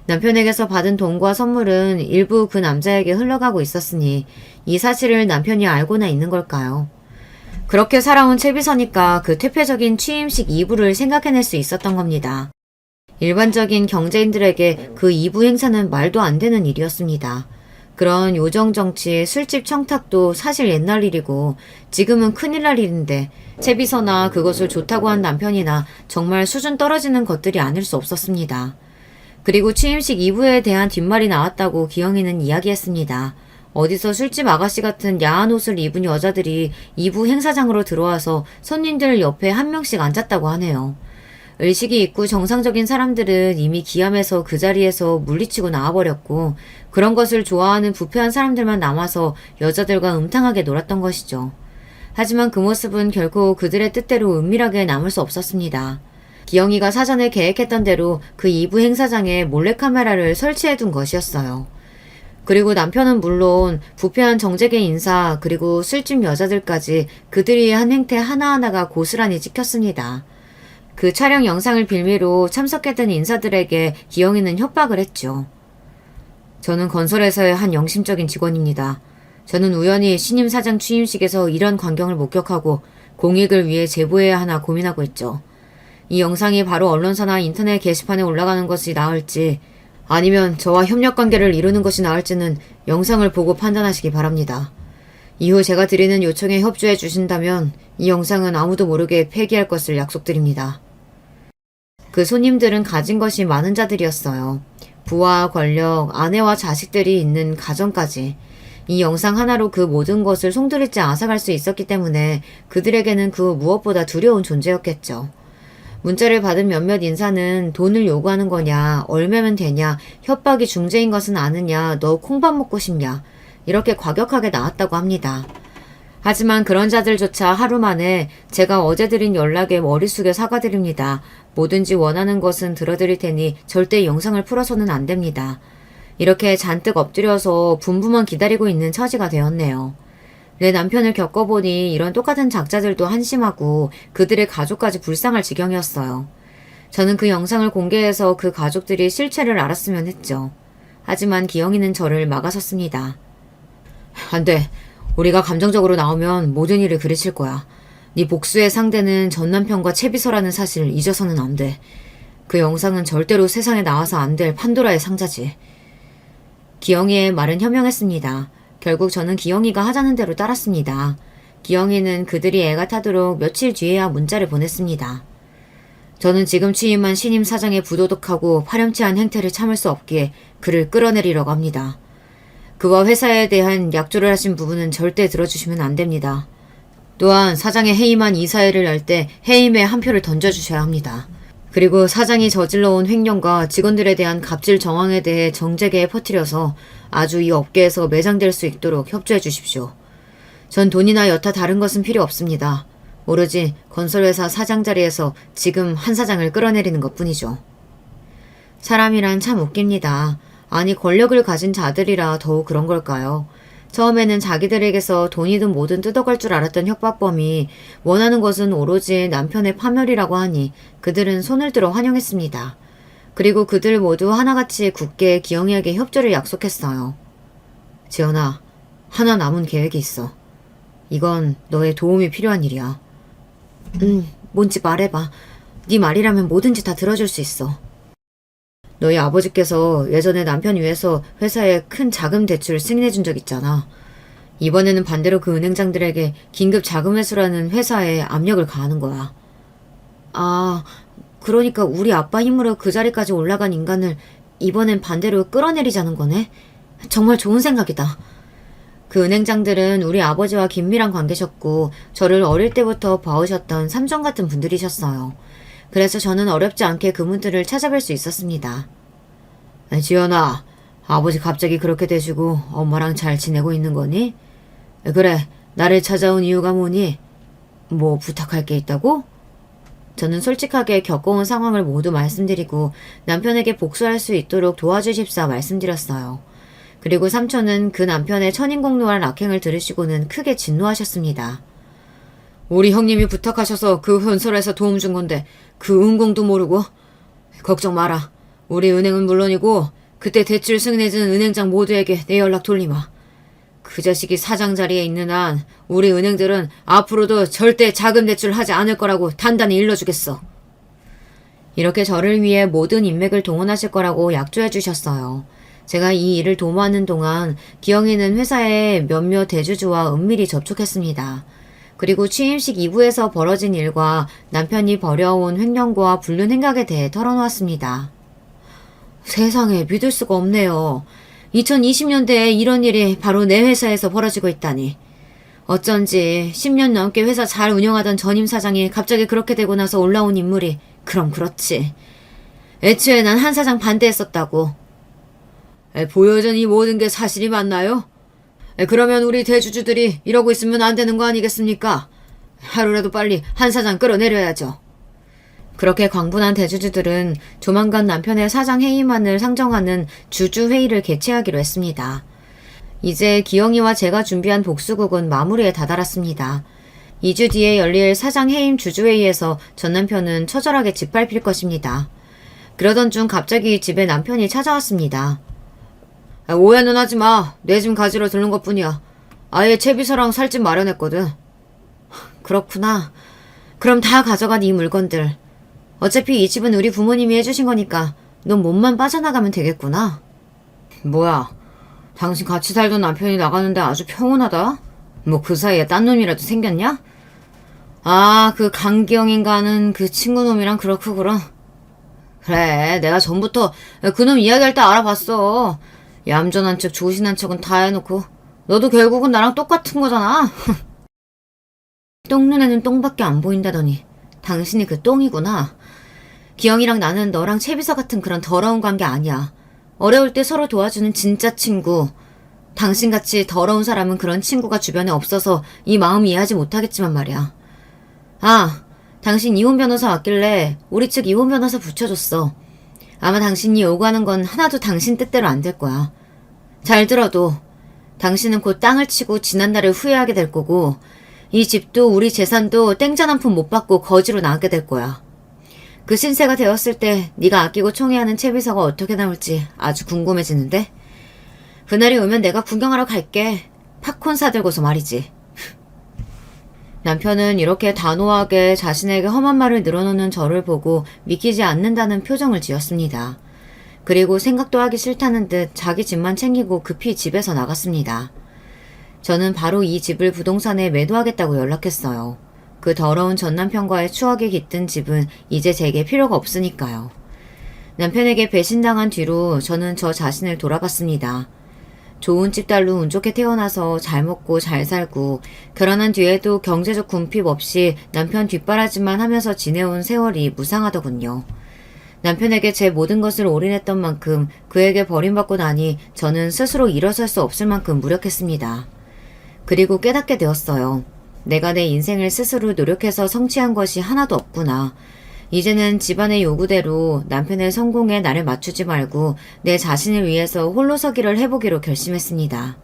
남편에게서 받은 돈과 선물은 일부 그 남자에게 흘러가고 있었으니 이 사실을 남편이 알고나 있는 걸까요? 그렇게 살아온 채비서니까 그 퇴폐적인 취임식 이부를 생각해낼 수 있었던 겁니다. 일반적인 경제인들에게 그 이부 행사는 말도 안 되는 일이었습니다. 그런 요정정치, 술집 청탁도 사실 옛날 일이고 지금은 큰일 날 일인데 채비서나 그것을 좋다고 한 남편이나 정말 수준 떨어지는 것들이 아닐 수 없었습니다. 그리고 취임식 이부에 대한 뒷말이 나왔다고 기영이는 이야기했습니다. 어디서 술집 아가씨 같은 야한 옷을 입은 여자들이 이부 행사장으로 들어와서 손님들 옆에 한 명씩 앉았다고 하네요. 의식이 있고 정상적인 사람들은 이미 기암에서 그 자리에서 물리치고 나와버렸고 그런 것을 좋아하는 부패한 사람들만 남아서 여자들과 음탕하게 놀았던 것이죠. 하지만 그 모습은 결코 그들의 뜻대로 은밀하게 남을 수 없었습니다. 기영이가 사전에 계획했던 대로 그 2부 행사장에 몰래카메라를 설치해둔 것이었어요. 그리고 남편은 물론 부패한 정재계 인사 그리고 술집 여자들까지 그들이 한 행태 하나하나가 고스란히 찍혔습니다. 그 촬영 영상을 빌미로 참석했던 인사들에게 기영이는 협박을 했죠. 저는 건설회사의 한 영심적인 직원입니다. 저는 우연히 신임 사장 취임식에서 이런 광경을 목격하고 공익을 위해 제보해야 하나 고민하고 있죠. 이 영상이 바로 언론사나 인터넷 게시판에 올라가는 것이 나을지 아니면 저와 협력관계를 이루는 것이 나을지는 영상을 보고 판단하시기 바랍니다. 이후 제가 드리는 요청에 협조해 주신다면 이 영상은 아무도 모르게 폐기할 것을 약속드립니다. 그 손님들은 가진 것이 많은 자들이었어요. 부와 권력, 아내와 자식들이 있는 가정까지. 이 영상 하나로 그 모든 것을 송두리째 앗아갈 수 있었기 때문에 그들에게는 그 무엇보다 두려운 존재였겠죠. 문자를 받은 몇몇 인사는 돈을 요구하는 거냐, 얼마면 되냐, 협박이 중재인 것은 아느냐, 너 콩밥 먹고 싶냐, 이렇게 과격하게 나왔다고 합니다. 하지만 그런 자들조차 하루 만에 제가 어제 드린 연락에 머리 숙여 사과드립니다. 뭐든지 원하는 것은 들어드릴 테니 절대 영상을 풀어서는 안 됩니다. 이렇게 잔뜩 엎드려서 분부만 기다리고 있는 처지가 되었네요. 내 남편을 겪어보니 이런 똑같은 작자들도 한심하고 그들의 가족까지 불쌍할 지경이었어요. 저는 그 영상을 공개해서 그 가족들이 실체를 알았으면 했죠. 하지만 기영이는 저를 막아섰습니다. 안 돼. 우리가 감정적으로 나오면 모든 일을 그르칠 거야. 네 복수의 상대는 전 남편과 채비서라는 사실을 잊어서는 안 돼. 그 영상은 절대로 세상에 나와서 안 될 판도라의 상자지. 기영이의 말은 현명했습니다. 결국 저는 기영이가 하자는 대로 따랐습니다. 기영이는 그들이 애가 타도록 며칠 뒤에야 문자를 보냈습니다. 저는 지금 취임한 신임 사장의 부도덕하고 파렴치한 행태를 참을 수 없기에 그를 끌어내리려고 합니다. 그와 회사에 대한 약조를 하신 부분은 절대 들어주시면 안 됩니다. 또한 사장의 해임한 이사회를 열 때 해임에 한 표를 던져주셔야 합니다. 그리고 사장이 저질러온 횡령과 직원들에 대한 갑질 정황에 대해 정재계에 퍼뜨려서 아주 이 업계에서 매장될 수 있도록 협조해 주십시오. 전 돈이나 여타 다른 것은 필요 없습니다. 오로지 건설회사 사장 자리에서 지금 한 사장을 끌어내리는 것뿐이죠. 사람이란 참 웃깁니다. 아니 권력을 가진 자들이라 더욱 그런 걸까요? 처음에는 자기들에게서 돈이든 뭐든 뜯어갈 줄 알았던 협박범이 원하는 것은 오로지 남편의 파멸이라고 하니 그들은 손을 들어 환영했습니다. 그리고 그들 모두 하나같이 굳게 기영이에게 협조를 약속했어요. 지연아, 하나 남은 계획이 있어. 이건 너의 도움이 필요한 일이야. 뭔지 말해봐. 네 말이라면 뭐든지 다 들어줄 수 있어. 너희 아버지께서 예전에 남편 위해서 회사에 큰 자금 대출을 승인해준 적 있잖아. 이번에는 반대로 그 은행장들에게 긴급 자금 회수라는 회사에 압력을 가하는 거야. 아, 그러니까 우리 아빠 힘으로 그 자리까지 올라간 인간을 이번엔 반대로 끌어내리자는 거네? 정말 좋은 생각이다. 그 은행장들은 우리 아버지와 긴밀한 관계셨고 저를 어릴 때부터 봐오셨던 삼촌 같은 분들이셨어요. 그래서 저는 어렵지 않게 그분들을 찾아뵐 수 있었습니다. 지연아, 아버지 갑자기 그렇게 되시고 엄마랑 잘 지내고 있는 거니? 그래, 나를 찾아온 이유가 뭐니? 뭐 부탁할 게 있다고? 저는 솔직하게 겪어온 상황을 모두 말씀드리고 남편에게 복수할 수 있도록 도와주십사 말씀드렸어요. 그리고 삼촌은 그 남편의 천인공노할 악행을 들으시고는 크게 진노하셨습니다. 우리 형님이 부탁하셔서 그 건설에서 도움 준 건데 그 은공도 모르고? 걱정 마라. 우리 은행은 물론이고 그때 대출 승인해준 은행장 모두에게 내 연락 돌리마. 그 자식이 사장 자리에 있는 한 우리 은행들은 앞으로도 절대 자금 대출 하지 않을 거라고 단단히 일러주겠어. 이렇게 저를 위해 모든 인맥을 동원하실 거라고 약조해 주셨어요. 제가 이 일을 도모하는 동안 기영이는 회사의 몇몇 대주주와 은밀히 접촉했습니다. 그리고 취임식 이후에서 벌어진 일과 남편이 벌여온 횡령과 불륜 행각에 대해 털어놓았습니다. 세상에 믿을 수가 없네요. 2020년대에 이런 일이 바로 내 회사에서 벌어지고 있다니. 어쩐지 10년 넘게 회사 잘 운영하던 전임 사장이 갑자기 그렇게 되고 나서 올라온 인물이 그럼 그렇지. 애초에 난 한 사장 반대했었다고. 보여준 이 모든 게 사실이 맞나요? 그러면 우리 대주주들이 이러고 있으면 안 되는 거 아니겠습니까? 하루라도 빨리 한 사장 끌어내려야죠. 그렇게 광분한 대주주들은 조만간 남편의 사장 해임안을 상정하는 주주회의를 개최하기로 했습니다. 이제 기영이와 제가 준비한 복수극은 마무리에 다다랐습니다. 2주 뒤에 열릴 사장 해임 주주회의에서 전 남편은 처절하게 짓밟힐 것입니다. 그러던 중 갑자기 집에 남편이 찾아왔습니다. 오해는 하지 마. 내 집 가지러 들른 것뿐이야. 아예 채비서랑 살집 마련했거든. 그렇구나. 그럼 다 가져가 네 물건들. 어차피 이 집은 우리 부모님이 해주신 거니까 넌 몸만 빠져나가면 되겠구나. 뭐야, 당신 같이 살던 남편이 나가는데 아주 평온하다? 뭐 그 사이에 딴 놈이라도 생겼냐? 아, 그 강기영인가 하는 그 친구놈이랑 그렇고 그럼. 그래, 내가 전부터 그놈 이야기할 때 알아봤어. 얌전한 척 조신한 척은 다 해놓고 너도 결국은 나랑 똑같은 거잖아. 똥눈에는 똥밖에 안 보인다더니 당신이 그 똥이구나. 기영이랑 나는 너랑 채비서 같은 그런 더러운 관계 아니야. 어려울 때 서로 도와주는 진짜 친구. 당신같이 더러운 사람은 그런 친구가 주변에 없어서 이 마음 이해하지 못하겠지만 말이야. 아, 당신 이혼 변호사 왔길래 우리 측 이혼 변호사 붙여줬어. 아마 당신이 요구하는 건 하나도 당신 뜻대로 안 될 거야. 잘 들어도 당신은 곧 땅을 치고 지난날을 후회하게 될 거고 이 집도 우리 재산도 땡전 한 푼 못 받고 거지로 나가게 될 거야. 그 신세가 되었을 때 네가 아끼고 총애하는 채비서가 어떻게 나올지 아주 궁금해지는데? 그날이 오면 내가 구경하러 갈게. 팝콘 사들고서 말이지. 남편은 이렇게 단호하게 자신에게 험한 말을 늘어놓는 저를 보고 믿기지 않는다는 표정을 지었습니다. 그리고 생각도 하기 싫다는 듯 자기 집만 챙기고 급히 집에서 나갔습니다. 저는 바로 이 집을 부동산에 매도하겠다고 연락했어요. 그 더러운 전 남편과의 추억이 깃든 집은 이제 제게 필요가 없으니까요. 남편에게 배신당한 뒤로 저는 저 자신을 돌아봤습니다. 좋은 집딸로 운 좋게 태어나서 잘 먹고 잘 살고 결혼한 뒤에도 경제적 궁핍 없이 남편 뒷바라지만 하면서 지내온 세월이 무상하더군요. 남편에게 제 모든 것을 올인했던 만큼 그에게 버림받고 나니 저는 스스로 일어설 수 없을 만큼 무력했습니다. 그리고 깨닫게 되었어요. 내가 내 인생을 스스로 노력해서 성취한 것이 하나도 없구나. 이제는 집안의 요구대로 남편의 성공에 나를 맞추지 말고 내 자신을 위해서 홀로 서기를 해보기로 결심했습니다.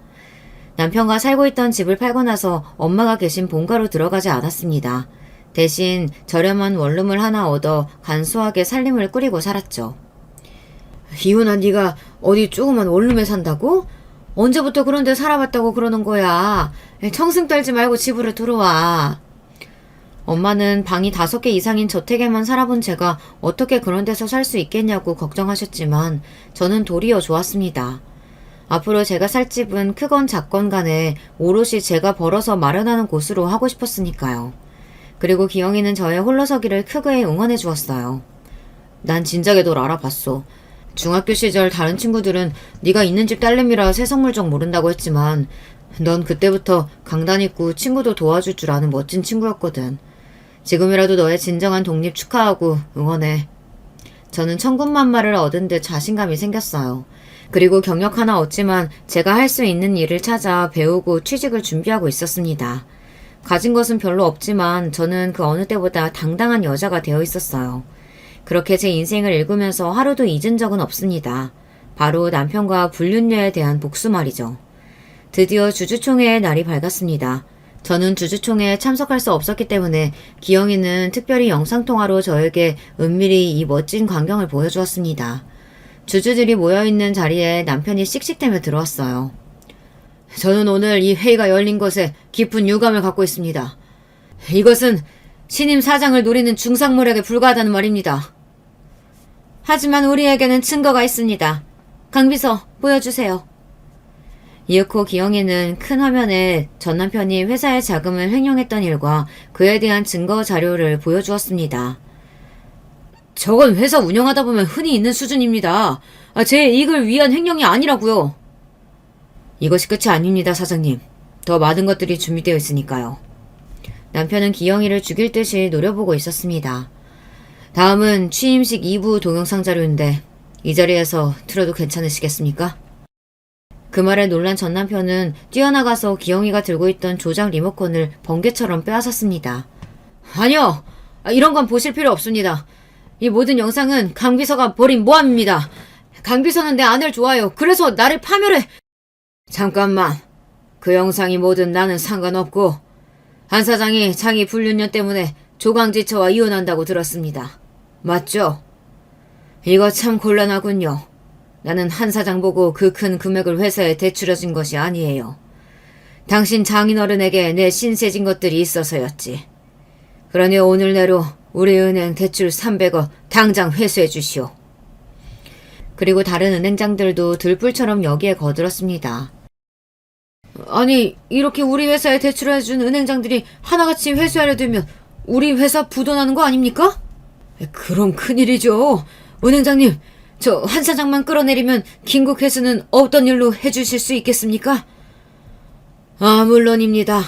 남편과 살고 있던 집을 팔고 나서 엄마가 계신 본가로 들어가지 않았습니다. 대신 저렴한 원룸을 하나 얻어 간소하게 살림을 꾸리고 살았죠. 이혼한 네가 어디 조그만 원룸에 산다고? 언제부터 그런 데 살아봤다고 그러는 거야. 청승 떨지 말고 집으로 들어와. 엄마는 방이 5개 이상인 저택에만 살아본 제가 어떻게 그런 데서 살 수 있겠냐고 걱정하셨지만 저는 도리어 좋았습니다. 앞으로 제가 살 집은 크건 작건 간에 오롯이 제가 벌어서 마련하는 곳으로 하고 싶었으니까요. 그리고 기영이는 저의 홀로서기를 크게 응원해 주었어요. 난 진작에 널 알아봤어. 중학교 시절 다른 친구들은 네가 있는 집 딸내미라 세상물정 모른다고 했지만 넌 그때부터 강단 있고 친구도 도와줄 줄 아는 멋진 친구였거든. 지금이라도 너의 진정한 독립 축하하고 응원해. 저는 천군만마를 얻은 듯 자신감이 생겼어요. 그리고 경력 하나 얻지만 제가 할 수 있는 일을 찾아 배우고 취직을 준비하고 있었습니다. 가진 것은 별로 없지만 저는 그 어느 때보다 당당한 여자가 되어 있었어요. 그렇게 제 인생을 읽으면서 하루도 잊은 적은 없습니다. 바로 남편과 불륜녀에 대한 복수 말이죠. 드디어 주주총회의 날이 밝았습니다. 저는 주주총회에 참석할 수 없었기 때문에 기영이는 특별히 영상통화로 저에게 은밀히 이 멋진 광경을 보여주었습니다. 주주들이 모여있는 자리에 남편이 씩씩대며 들어왔어요. 저는 오늘 이 회의가 열린 것에 깊은 유감을 갖고 있습니다. 이것은 신임 사장을 노리는 중상모략에 불과하다는 말입니다. 하지만 우리에게는 증거가 있습니다. 강비서, 보여주세요. 이윽고 기영이는 큰 화면에 전 남편이 회사의 자금을 횡령했던 일과 그에 대한 증거 자료를 보여주었습니다. 저건 회사 운영하다 보면 흔히 있는 수준입니다. 제 이익을 위한 횡령이 아니라고요. 이것이 끝이 아닙니다, 사장님. 더 많은 것들이 준비되어 있으니까요. 남편은 기영이를 죽일 듯이 노려보고 있었습니다. 다음은 취임식 2부 동영상 자료인데 이 자리에서 틀어도 괜찮으시겠습니까? 그 말에 놀란 전 남편은 뛰어나가서 기영이가 들고 있던 조작 리모컨을 번개처럼 빼앗았습니다. 아니요! 이런 건 보실 필요 없습니다. 이 모든 영상은 강비서가 벌인 모함입니다. 강비서는 내 아내를 좋아해요. 그래서 나를 파멸해. 잠깐만. 그 영상이 뭐든 나는 상관없고 한 사장이 자기 불륜녀 때문에 조강지처와 이혼한다고 들었습니다. 맞죠? 이거 참 곤란하군요. 나는 한 사장 보고 그 큰 금액을 회사에 대출해준 것이 아니에요. 당신 장인어른에게 내 신세진 것들이 있어서였지. 그러니 오늘 내로 우리 은행 대출 300억 당장 회수해 주시오. 그리고 다른 은행장들도 들불처럼 여기에 거들었습니다. 아니, 이렇게 우리 회사에 대출해준 은행장들이 하나같이 회수하려 들면 우리 회사 부도나는 거 아닙니까? 그럼 큰일이죠. 은행장님, 저 한 사장만 끌어내리면 긴급 회수는 없던 일로 해주실 수 있겠습니까? 물론입니다.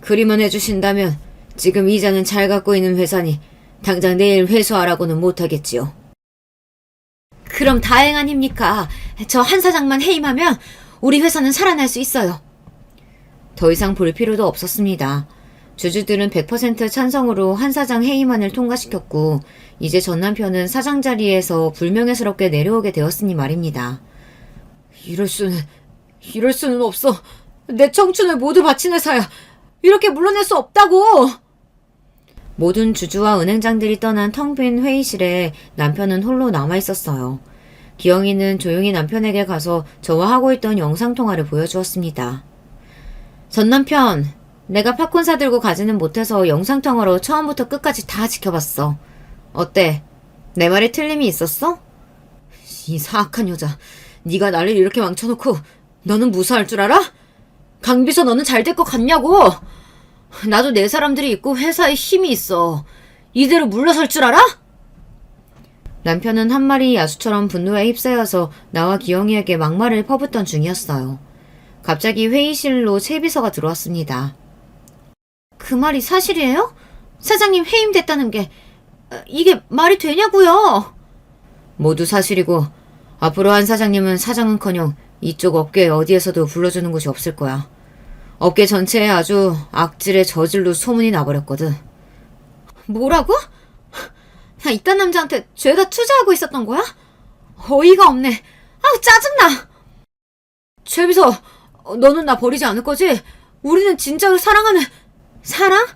그리만 해주신다면 지금 이자는 잘 갖고 있는 회사니 당장 내일 회수하라고는 못하겠지요. 그럼 다행 아닙니까? 저 한 사장만 해임하면 우리 회사는 살아날 수 있어요. 더 이상 볼 필요도 없었습니다. 주주들은 100% 찬성으로 한 사장 해임안을 통과시켰고 이제 전 남편은 사장 자리에서 불명예스럽게 내려오게 되었으니 말입니다. 이럴 수는 없어. 내 청춘을 모두 바친 회사야. 이렇게 물러날 수 없다고. 모든 주주와 은행장들이 떠난 텅 빈 회의실에 남편은 홀로 남아있었어요. 기영이는 조용히 남편에게 가서 저와 하고 있던 영상통화를 보여주었습니다. 전 남편, 내가 팝콘 사들고 가지는 못해서 영상통화로 처음부터 끝까지 다 지켜봤어. 어때? 내 말에 틀림이 있었어? 이 사악한 여자, 네가 나를 이렇게 망쳐놓고 너는 무사할 줄 알아? 강비서 너는 잘 될 것 같냐고? 나도 내 사람들이 있고 회사에 힘이 있어. 이대로 물러설 줄 알아? 남편은 한 마리 야수처럼 분노에 휩싸여서 나와 기영이에게 막말을 퍼붓던 중이었어요. 갑자기 회의실로 최비서가 들어왔습니다. 그 말이 사실이에요? 사장님 해임됐다는 게 이게 말이 되냐고요? 모두 사실이고 앞으로 한 사장님은 사장은커녕 이쪽 업계 어디에서도 불러주는 곳이 없을 거야. 업계 전체에 아주 악질의 저질로 소문이 나버렸거든. 뭐라고? 나 이딴 남자한테 죄다 투자하고 있었던 거야? 어이가 없네. 아우 짜증나. 최비서, 너는 나 버리지 않을 거지? 우리는 진짜로 사랑하는... 사랑?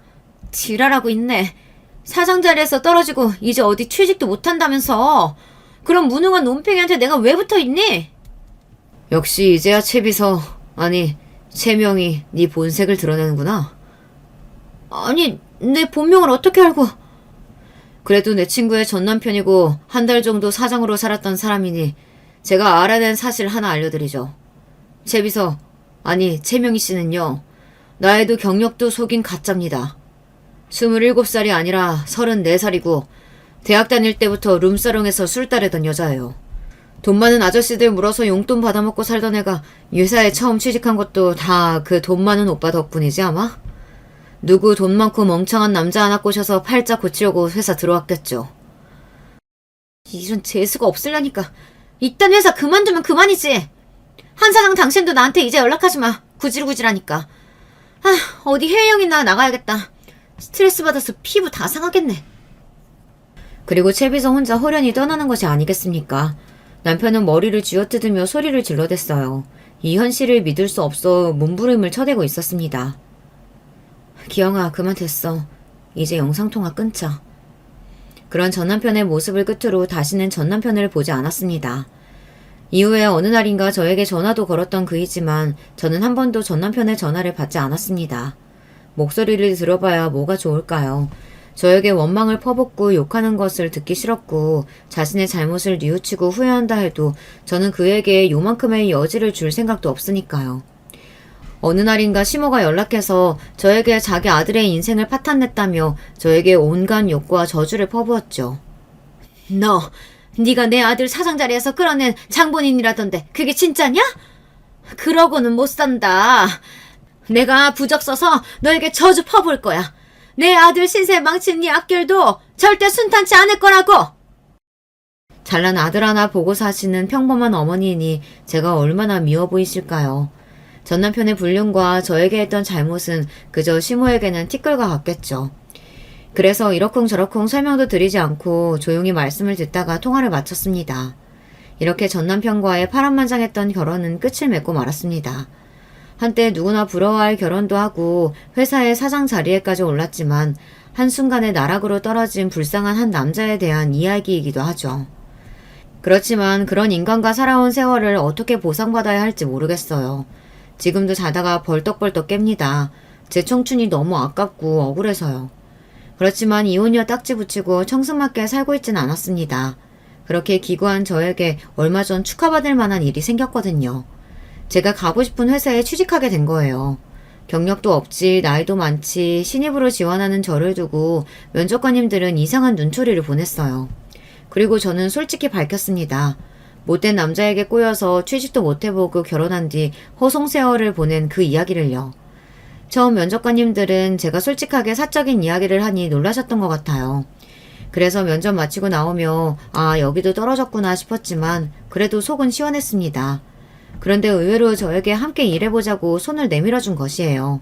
지랄하고 있네. 사장 자리에서 떨어지고 이제 어디 취직도 못한다면서. 그럼 무능한 논팽이한테 내가 왜 붙어있니? 역시 이제야 최비서, 아니 최명이 네 본색을 드러내는구나. 아니, 내 본명을 어떻게 알고... 그래도 내 친구의 전 남편이고 한 달 정도 사장으로 살았던 사람이니 제가 알아낸 사실 하나 알려드리죠. 최비서, 아니 최명희 씨는요, 나이도 경력도 속인 가짜입니다. 27살이 아니라 34살이고 대학 다닐 때부터 룸사롱에서 술 따르던 여자예요. 돈 많은 아저씨들 물어서 용돈 받아먹고 살던 애가 회사에 처음 취직한 것도 다 그 돈 많은 오빠 덕분이지 아마? 누구 돈 많고 멍청한 남자 하나 꼬셔서 팔자 고치려고 회사 들어왔겠죠. 이런 재수가 없으려니까 이딴 회사 그만두면 그만이지. 한 사장 당신도 나한테 이제 연락하지 마. 구질구질하니까. 어디 해외여행이나 나가야겠다. 스트레스 받아서 피부 다 상하겠네. 그리고 최비서 혼자 호련히 떠나는 것이 아니겠습니까? 남편은 머리를 쥐어뜯으며 소리를 질러댔어요. 이 현실을 믿을 수 없어 몸부림을 쳐대고 있었습니다. 기영아, 그만 됐어. 이제 영상통화 끊자. 그런 전 남편의 모습을 끝으로 다시는 전 남편을 보지 않았습니다. 이후에 어느 날인가 저에게 전화도 걸었던 그이지만 저는 한 번도 전 남편의 전화를 받지 않았습니다. 목소리를 들어봐야 뭐가 좋을까요? 저에게 원망을 퍼붓고 욕하는 것을 듣기 싫었고 자신의 잘못을 뉘우치고 후회한다 해도 저는 그에게 요만큼의 여지를 줄 생각도 없으니까요. 어느 날인가 시모가 연락해서 저에게 자기 아들의 인생을 파탄냈다며 저에게 온갖 욕과 저주를 퍼부었죠. 네가 내 아들 사장 자리에서 끌어낸 장본인이라던데 그게 진짜냐? 그러고는 못 산다. 내가 부적 써서 너에게 저주 퍼부을 거야. 내 아들 신세 망친 네 앞길도 절대 순탄치 않을 거라고. 잘난 아들 하나 보고 사시는 평범한 어머니이니 제가 얼마나 미워 보이실까요? 전 남편의 불륜과 저에게 했던 잘못은 그저 시모에게는 티끌과 같겠죠. 그래서 이러쿵저러쿵 설명도 드리지 않고 조용히 말씀을 듣다가 통화를 마쳤습니다. 이렇게 전 남편과의 파란만장했던 결혼은 끝을 맺고 말았습니다. 한때 누구나 부러워할 결혼도 하고 회사의 사장 자리에까지 올랐지만 한순간에 나락으로 떨어진 불쌍한 한 남자에 대한 이야기이기도 하죠. 그렇지만 그런 인간과 살아온 세월을 어떻게 보상받아야 할지 모르겠어요. 지금도 자다가 벌떡벌떡 깹니다. 제 청춘이 너무 아깝고 억울해서요. 그렇지만 이혼녀 딱지 붙이고 청승맞게 살고 있진 않았습니다. 그렇게 기구한 저에게 얼마 전 축하받을 만한 일이 생겼거든요. 제가 가고 싶은 회사에 취직하게 된 거예요. 경력도 없지, 나이도 많지, 신입으로 지원하는 저를 두고 면접관님들은 이상한 눈초리를 보냈어요. 그리고 저는 솔직히 밝혔습니다. 못된 남자에게 꼬여서 취직도 못해보고 결혼한 뒤 허송세월을 보낸 그 이야기를요. 처음 면접관님들은 제가 솔직하게 사적인 이야기를 하니 놀라셨던 것 같아요. 그래서 면접 마치고 나오며 여기도 떨어졌구나 싶었지만 그래도 속은 시원했습니다. 그런데 의외로 저에게 함께 일해보자고 손을 내밀어준 것이에요.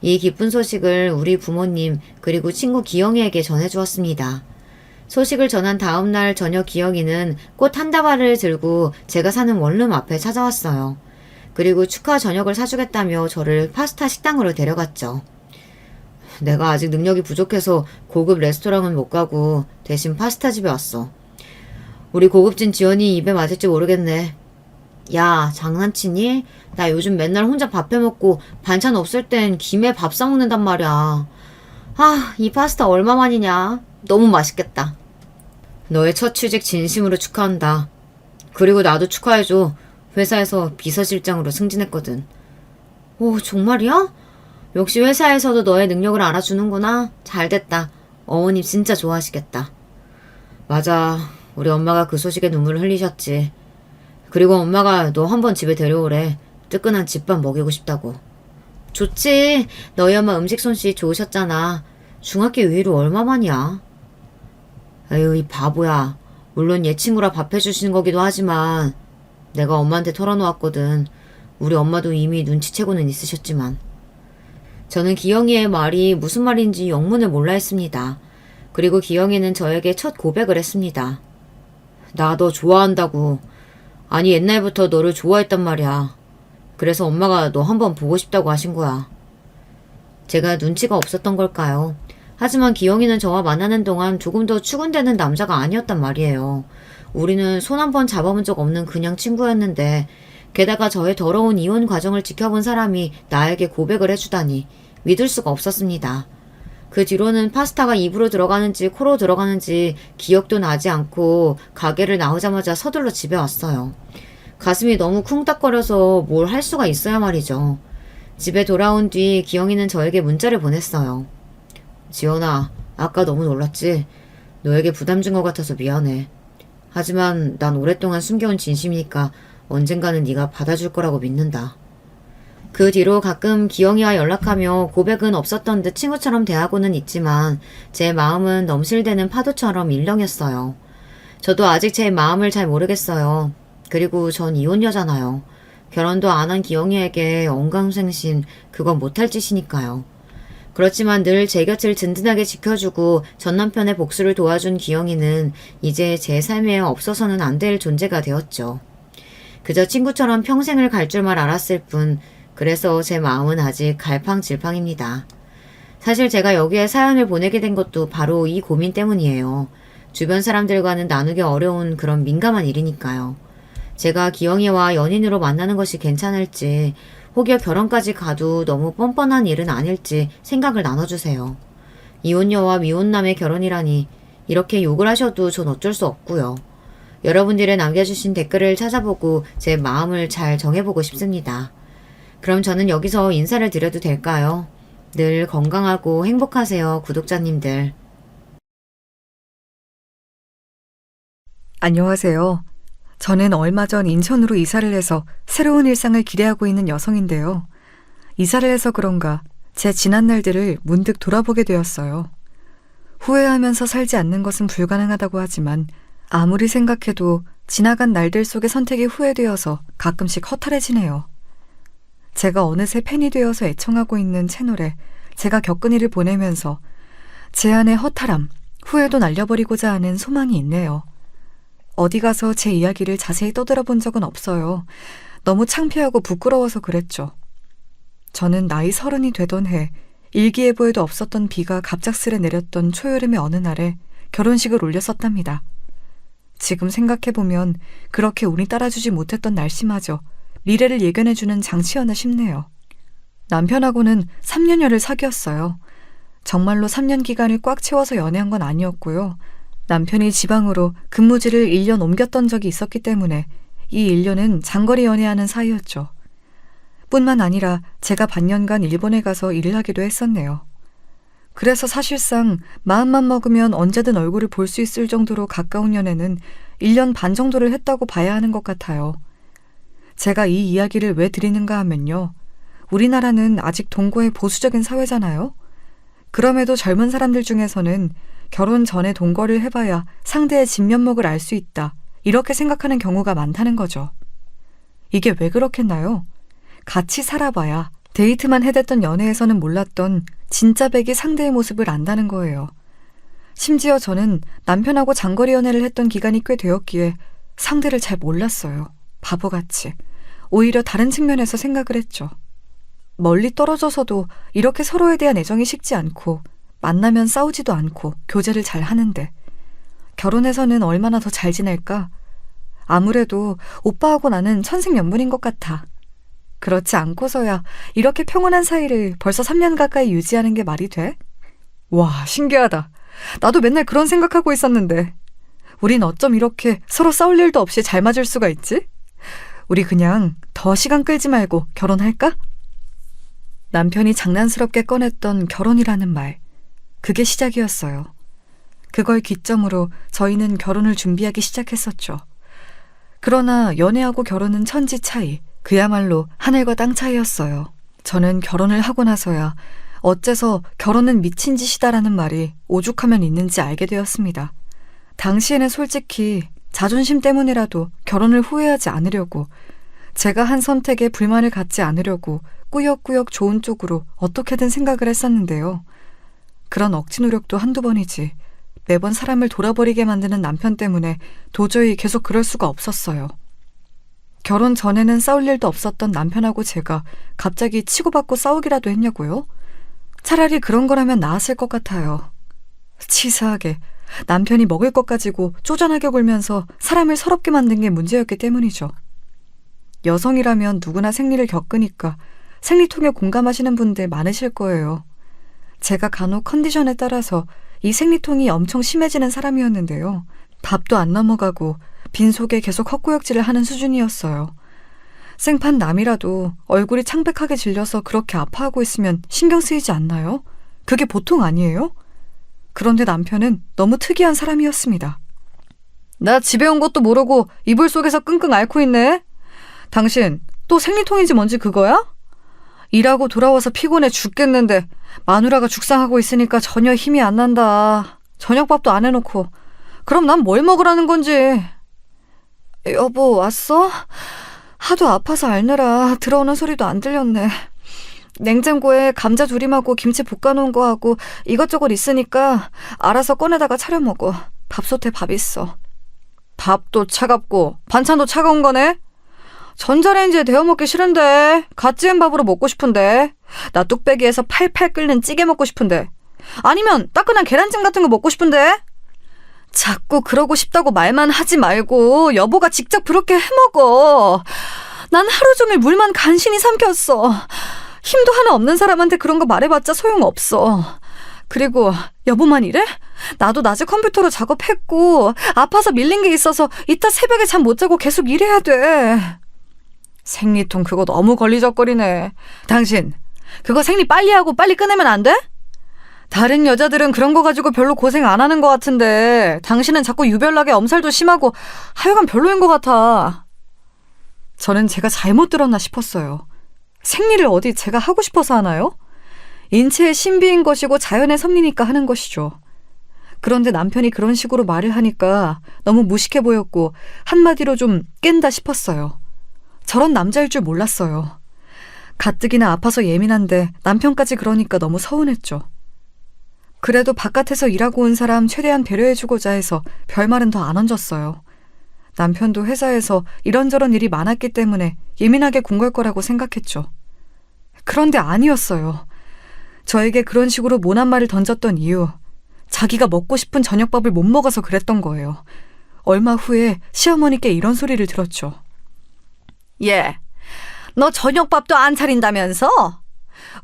이 기쁜 소식을 우리 부모님 그리고 친구 기영이에게 전해주었습니다. 소식을 전한 다음날 저녁 기영이는 꽃 한 다발을 들고 제가 사는 원룸 앞에 찾아왔어요. 그리고 축하 저녁을 사주겠다며 저를 파스타 식당으로 데려갔죠. 내가 아직 능력이 부족해서 고급 레스토랑은 못 가고 대신 파스타 집에 왔어. 우리 고급진 지원이 입에 맞을지 모르겠네. 야, 장난치니? 나 요즘 맨날 혼자 밥 해먹고 반찬 없을 땐 김에 밥 싸먹는단 말이야. 이 파스타 얼마만이냐? 너무 맛있겠다. 너의 첫 취직 진심으로 축하한다. 그리고 나도 축하해줘. 회사에서 비서실장으로 승진했거든. 오, 정말이야? 역시 회사에서도 너의 능력을 알아주는구나. 잘됐다. 어머님 진짜 좋아하시겠다. 맞아. 우리 엄마가 그 소식에 눈물을 흘리셨지. 그리고 엄마가 너 한번 집에 데려오래. 뜨끈한 집밥 먹이고 싶다고. 좋지. 너희 엄마 음식 솜씨 좋으셨잖아. 중학교 이후로 얼마만이야? 에휴, 이 바보야. 물론 얘 친구라 밥 해주시는 거기도 하지만 내가 엄마한테 털어놓았거든. 우리 엄마도 이미 눈치채고는 있으셨지만. 저는 기영이의 말이 무슨 말인지 영문을 몰라 했습니다. 그리고 기영이는 저에게 첫 고백을 했습니다. 나 너 좋아한다고. 아니 옛날부터 너를 좋아했단 말이야. 그래서 엄마가 너 한번 보고 싶다고 하신 거야. 제가 눈치가 없었던 걸까요? 하지만 기영이는 저와 만나는 동안 조금 더 추근되는 남자가 아니었단 말이에요. 우리는 손 한 번 잡아본 적 없는 그냥 친구였는데 게다가 저의 더러운 이혼 과정을 지켜본 사람이 나에게 고백을 해주다니 믿을 수가 없었습니다. 그 뒤로는 파스타가 입으로 들어가는지 코로 들어가는지 기억도 나지 않고 가게를 나오자마자 서둘러 집에 왔어요. 가슴이 너무 쿵딱거려서 뭘 할 수가 있어야 말이죠. 집에 돌아온 뒤 기영이는 저에게 문자를 보냈어요. 지연아, 아까 너무 놀랐지? 너에게 부담 준 것 같아서 미안해. 하지만 난 오랫동안 숨겨온 진심이니까 언젠가는 네가 받아줄 거라고 믿는다. 그 뒤로 가끔 기영이와 연락하며 고백은 없었던 듯 친구처럼 대하고는 있지만 제 마음은 넘실대는 파도처럼 일렁였어요. 저도 아직 제 마음을 잘 모르겠어요. 그리고 전 이혼녀잖아요. 결혼도 안 한 기영이에게 언감생심 그건 못할 짓이니까요. 그렇지만 늘 제 곁을 든든하게 지켜주고 전 남편의 복수를 도와준 기영이는 이제 제 삶에 없어서는 안 될 존재가 되었죠. 그저 친구처럼 평생을 갈 줄만 알았을 뿐 그래서 제 마음은 아직 갈팡질팡입니다. 사실 제가 여기에 사연을 보내게 된 것도 바로 이 고민 때문이에요. 주변 사람들과는 나누기 어려운 그런 민감한 일이니까요. 제가 기영이와 연인으로 만나는 것이 괜찮을지, 혹여 결혼까지 가도 너무 뻔뻔한 일은 아닐지 생각을 나눠주세요. 이혼녀와 미혼남의 결혼이라니 이렇게 욕을 하셔도 전 어쩔 수 없고요. 여러분들의 남겨주신 댓글을 찾아보고 제 마음을 잘 정해보고 싶습니다. 그럼 저는 여기서 인사를 드려도 될까요? 늘 건강하고 행복하세요, 구독자님들. 안녕하세요. 저는 얼마 전 인천으로 이사를 해서 새로운 일상을 기대하고 있는 여성인데요. 이사를 해서 그런가 제 지난 날들을 문득 돌아보게 되었어요. 후회하면서 살지 않는 것은 불가능하다고 하지만 아무리 생각해도 지나간 날들 속의 선택이 후회되어서 가끔씩 허탈해지네요. 제가 어느새 팬이 되어서 애청하고 있는 채널에 제가 겪은 일을 보내면서 제 안의 허탈함, 후회도 날려버리고자 하는 소망이 있네요. 어디 가서 제 이야기를 자세히 떠들어본 적은 없어요. 너무 창피하고 부끄러워서 그랬죠. 저는 나이 30이 되던 해 일기예보에도 없었던 비가 갑작스레 내렸던 초여름의 어느 날에 결혼식을 올렸었답니다. 지금 생각해보면 그렇게 운이 따라주지 못했던 날씨마저 미래를 예견해주는 장치였나 싶네요. 남편하고는 3년여를 사귀었어요. 정말로 3년 기간을 꽉 채워서 연애한 건 아니었고요. 남편이 지방으로 근무지를 1년 옮겼던 적이 있었기 때문에 이 1년은 장거리 연애하는 사이였죠. 뿐만 아니라 제가 반년간 일본에 가서 일을 하기도 했었네요. 그래서 사실상 마음만 먹으면 언제든 얼굴을 볼 수 있을 정도로 가까운 연애는 1년 반 정도를 했다고 봐야 하는 것 같아요. 제가 이 이야기를 왜 드리는가 하면요. 우리나라는 아직 동거의 보수적인 사회잖아요. 그럼에도 젊은 사람들 중에서는 결혼 전에 동거를 해봐야 상대의 진면목을 알 수 있다. 이렇게 생각하는 경우가 많다는 거죠. 이게 왜 그렇겠나요? 같이 살아봐야 데이트만 해댔던 연애에서는 몰랐던 진짜 백이 상대의 모습을 안다는 거예요. 심지어 저는 남편하고 장거리 연애를 했던 기간이 꽤 되었기에 상대를 잘 몰랐어요. 바보같이. 오히려 다른 측면에서 생각을 했죠. 멀리 떨어져서도 이렇게 서로에 대한 애정이 식지 않고 만나면 싸우지도 않고 교제를 잘 하는데 결혼해서는 얼마나 더 잘 지낼까? 아무래도 오빠하고 나는 천생연분인 것 같아. 그렇지 않고서야 이렇게 평온한 사이를 벌써 3년 가까이 유지하는 게 말이 돼? 와, 신기하다. 나도 맨날 그런 생각하고 있었는데 우린 어쩜 이렇게 서로 싸울 일도 없이 잘 맞을 수가 있지? 우리 그냥 더 시간 끌지 말고 결혼할까? 남편이 장난스럽게 꺼냈던 결혼이라는 말, 그게 시작이었어요. 그걸 기점으로 저희는 결혼을 준비하기 시작했었죠. 그러나 연애하고 결혼은 천지 차이, 그야말로 하늘과 땅 차이였어요. 저는 결혼을 하고 나서야 어째서 결혼은 미친 짓이다라는 말이 오죽하면 있는지 알게 되었습니다. 당시에는 솔직히 자존심 때문이라도 결혼을 후회하지 않으려고, 제가 한 선택에 불만을 갖지 않으려고 꾸역꾸역 좋은 쪽으로 어떻게든 생각을 했었는데요. 그런 억지 노력도 한두 번이지 매번 사람을 돌아버리게 만드는 남편 때문에 도저히 계속 그럴 수가 없었어요. 결혼 전에는 싸울 일도 없었던 남편하고 제가 갑자기 치고받고 싸우기라도 했냐고요? 차라리 그런 거라면 나았을 것 같아요. 치사하게 남편이 먹을 것 가지고 쪼잔하게 굴면서 사람을 서럽게 만든 게 문제였기 때문이죠. 여성이라면 누구나 생리를 겪으니까 생리통에 공감하시는 분들 많으실 거예요. 제가 간혹 컨디션에 따라서 이 생리통이 엄청 심해지는 사람이었는데요. 밥도 안 넘어가고 빈속에 계속 헛구역질을 하는 수준이었어요. 생판 남이라도 얼굴이 창백하게 질려서 그렇게 아파하고 있으면 신경 쓰이지 않나요? 그게 보통 아니에요? 그런데 남편은 너무 특이한 사람이었습니다. 나 집에 온 것도 모르고 이불 속에서 끙끙 앓고 있네. 당신 또 생리통인지 뭔지 그거야? 일하고 돌아와서 피곤해 죽겠는데 마누라가 죽상하고 있으니까 전혀 힘이 안 난다. 저녁밥도 안 해놓고. 그럼 난 뭘 먹으라는 건지. 여보, 왔어? 하도 아파서 앓느라 들어오는 소리도 안 들렸네. 냉장고에 감자 조림하고 김치 볶아놓은 거 하고 이것저것 있으니까 알아서 꺼내다가 차려 먹어. 밥솥에 밥 있어. 밥도 차갑고 반찬도 차가운 거네? 전자레인지에 데워 먹기 싫은데. 갓 지은 밥으로 먹고 싶은데. 나 뚝배기에서 팔팔 끓는 찌개 먹고 싶은데. 아니면 따끈한 계란찜 같은 거 먹고 싶은데. 자꾸 그러고 싶다고 말만 하지 말고 여보가 직접 그렇게 해먹어. 난 하루 종일 물만 간신히 삼켰어. 힘도 하나 없는 사람한테 그런 거 말해봤자 소용없어. 그리고 여보만 이래? 나도 낮에 컴퓨터로 작업했고 아파서 밀린 게 있어서 이따 새벽에 잠 못 자고 계속 일해야 돼. 생리통 그거 너무 걸리적거리네. 당신 그거 생리 빨리 하고 빨리 끊으면 안 돼? 다른 여자들은 그런 거 가지고 별로 고생 안 하는 것 같은데 당신은 자꾸 유별나게 엄살도 심하고 하여간 별로인 것 같아. 저는 제가 잘못 들었나 싶었어요. 생리를 어디 제가 하고 싶어서 하나요? 인체의 신비인 것이고 자연의 섭리니까 하는 것이죠. 그런데 남편이 그런 식으로 말을 하니까 너무 무식해 보였고 한마디로 좀 깬다 싶었어요. 저런 남자일 줄 몰랐어요. 가뜩이나 아파서 예민한데 남편까지 그러니까 너무 서운했죠. 그래도 바깥에서 일하고 온 사람 최대한 배려해주고자 해서 별말은 더 안 얹었어요. 남편도 회사에서 이런저런 일이 많았기 때문에 예민하게 군 걸 거라고 생각했죠. 그런데 아니었어요. 저에게 그런 식으로 모난 말을 던졌던 이유, 자기가 먹고 싶은 저녁밥을 못 먹어서 그랬던 거예요. 얼마 후에 시어머니께 이런 소리를 들었죠. 얘, 너 저녁밥도 안 차린다면서?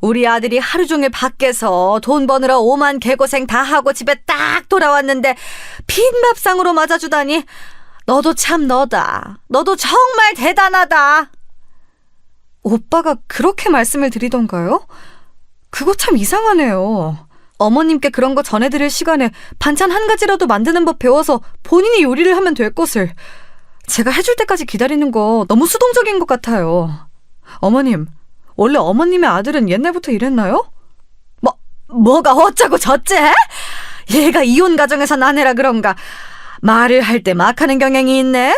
우리 아들이 하루 종일 밖에서 돈 버느라 오만 개고생 다 하고 집에 딱 돌아왔는데 빈밥상으로 맞아주다니. 너도 참 너다. 너도 정말 대단하다. 오빠가 그렇게 말씀을 드리던가요? 그거 참 이상하네요. 어머님께 그런 거 전해드릴 시간에 반찬 한 가지라도 만드는 법 배워서 본인이 요리를 하면 될 것을 제가 해줄 때까지 기다리는 거 너무 수동적인 것 같아요. 어머님, 원래 어머님의 아들은 옛날부터 이랬나요? 뭐가 어쩌고 저째? 얘가 이혼 가정에서 난 애라 그런가 말을 할 때 막 하는 경향이 있네?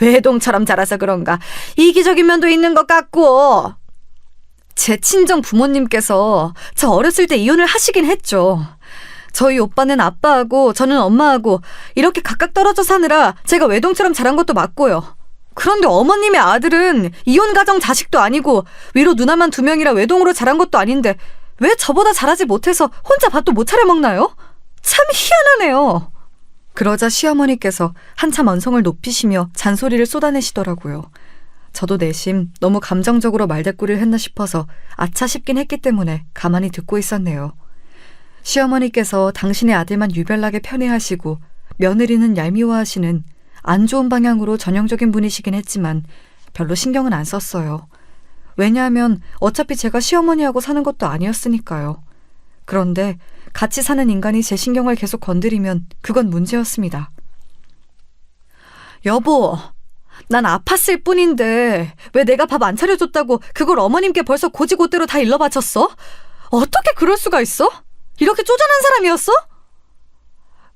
외동처럼 자라서 그런가 이기적인 면도 있는 것 같고. 제 친정 부모님께서 저 어렸을 때 이혼을 하시긴 했죠. 저희 오빠는 아빠하고 저는 엄마하고 이렇게 각각 떨어져 사느라 제가 외동처럼 자란 것도 맞고요. 그런데 어머님의 아들은 이혼 가정 자식도 아니고 위로 누나만 2명이라 외동으로 자란 것도 아닌데 왜 저보다 잘하지 못해서 혼자 밥도 못 차려 먹나요? 참 희한하네요. 그러자 시어머니께서 한참 언성을 높이시며 잔소리를 쏟아내시더라고요. 저도 내심 너무 감정적으로 말대꾸를 했나 싶어서 아차 싶긴 했기 때문에 가만히 듣고 있었네요. 시어머니께서 당신의 아들만 유별나게 편애하시고 며느리는 얄미워하시는 안 좋은 방향으로 전형적인 분이시긴 했지만 별로 신경은 안 썼어요. 왜냐하면 어차피 제가 시어머니하고 사는 것도 아니었으니까요. 그런데 같이 사는 인간이 제 신경을 계속 건드리면 그건 문제였습니다. 여보, 난 아팠을 뿐인데 왜 내가 밥 안 차려줬다고 그걸 어머님께 벌써 고지고대로 다 일러 바쳤어? 어떻게 그럴 수가 있어? 이렇게 쪼잔한 사람이었어?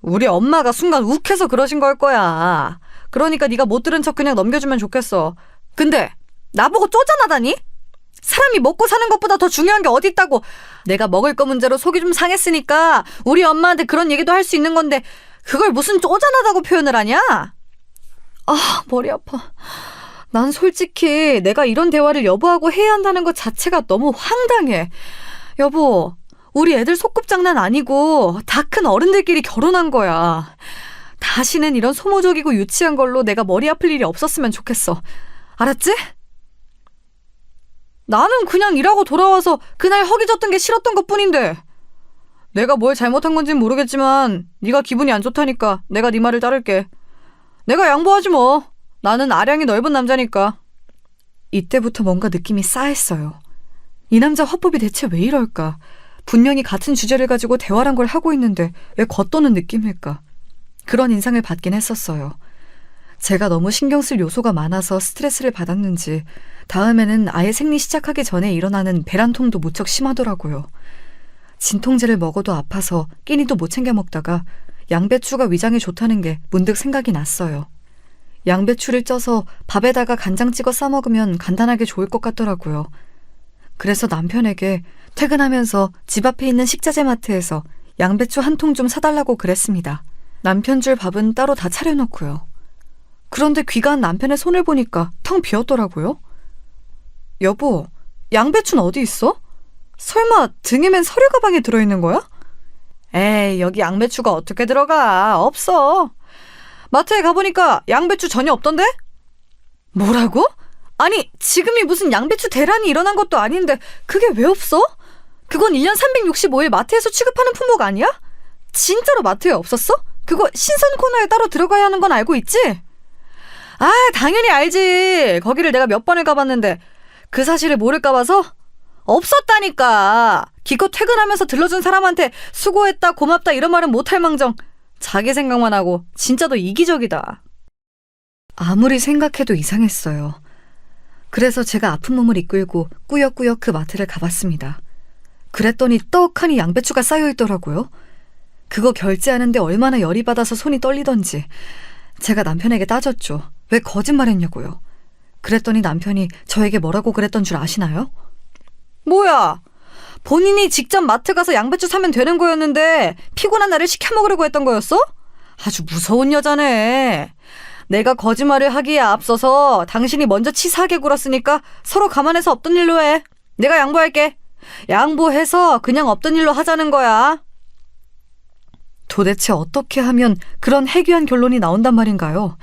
우리 엄마가 순간 욱해서 그러신 걸 거야. 그러니까 네가 못 들은 척 그냥 넘겨주면 좋겠어. 근데 나보고 쪼잔하다니? 사람이 먹고 사는 것보다 더 중요한 게 어디 있다고. 내가 먹을 거 문제로 속이 좀 상했으니까 우리 엄마한테 그런 얘기도 할 수 있는 건데 그걸 무슨 쪼잔하다고 표현을 하냐? 아, 머리 아파. 난 솔직히 내가 이런 대화를 여보하고 해야 한다는 것 자체가 너무 황당해. 여보, 우리 애들 소꿉장난 아니고 다 큰 어른들끼리 결혼한 거야. 다시는 이런 소모적이고 유치한 걸로 내가 머리 아플 일이 없었으면 좋겠어. 알았지? 나는 그냥 일하고 돌아와서 그날 허기졌던 게 싫었던 것뿐인데 내가 뭘 잘못한 건진 모르겠지만 네가 기분이 안 좋다니까 내가 네 말을 따를게. 내가 양보하지 뭐. 나는 아량이 넓은 남자니까. 이때부터 뭔가 느낌이 싸했어요. 이 남자 화법이 대체 왜 이럴까? 분명히 같은 주제를 가지고 대화란 걸 하고 있는데 왜 겉도는 느낌일까? 그런 인상을 받긴 했었어요. 제가 너무 신경 쓸 요소가 많아서 스트레스를 받았는지 다음에는 아예 생리 시작하기 전에 일어나는 배란통도 무척 심하더라고요. 진통제를 먹어도 아파서 끼니도 못 챙겨 먹다가 양배추가 위장에 좋다는 게 문득 생각이 났어요. 양배추를 쪄서 밥에다가 간장 찍어 싸먹으면 간단하게 좋을 것 같더라고요. 그래서 남편에게 퇴근하면서 집 앞에 있는 식자재 마트에서 양배추 한 통 좀 사달라고 그랬습니다. 남편 줄 밥은 따로 다 차려놓고요. 그런데 귀가한 남편의 손을 보니까 텅 비었더라고요. 여보, 양배추는 어디 있어? 설마 등에 맨 서류 가방에 들어있는 거야? 에이, 여기 양배추가 어떻게 들어가? 없어. 마트에 가보니까 양배추 전혀 없던데? 뭐라고? 아니, 지금이 무슨 양배추 대란이 일어난 것도 아닌데 그게 왜 없어? 그건 1년 365일 마트에서 취급하는 품목 아니야? 진짜로 마트에 없었어? 그거 신선 코너에 따로 들어가야 하는 건 알고 있지? 아, 당연히 알지. 거기를 내가 몇 번을 가봤는데 그 사실을 모를까 봐서? 없었다니까. 기껏 퇴근하면서 들러준 사람한테 수고했다, 고맙다 이런 말은 못할 망정 자기 생각만 하고 진짜 너 이기적이다. 아무리 생각해도 이상했어요. 그래서 제가 아픈 몸을 이끌고 꾸역꾸역 그 마트를 가봤습니다. 그랬더니 떡하니 양배추가 쌓여있더라고요. 그거 결제하는데 얼마나 열이 받아서 손이 떨리던지 제가 남편에게 따졌죠. 왜 거짓말했냐고요. 그랬더니 남편이 저에게 뭐라고 그랬던 줄 아시나요? 뭐야? 본인이 직접 마트 가서 양배추 사면 되는 거였는데 피곤한 나를 시켜 먹으려고 했던 거였어? 아주 무서운 여자네. 내가 거짓말을 하기에 앞서서 당신이 먼저 치사하게 굴었으니까 서로 감안해서 없던 일로 해. 내가 양보할게. 양보해서 그냥 없던 일로 하자는 거야. 도대체 어떻게 하면 그런 해괴한 결론이 나온단 말인가요?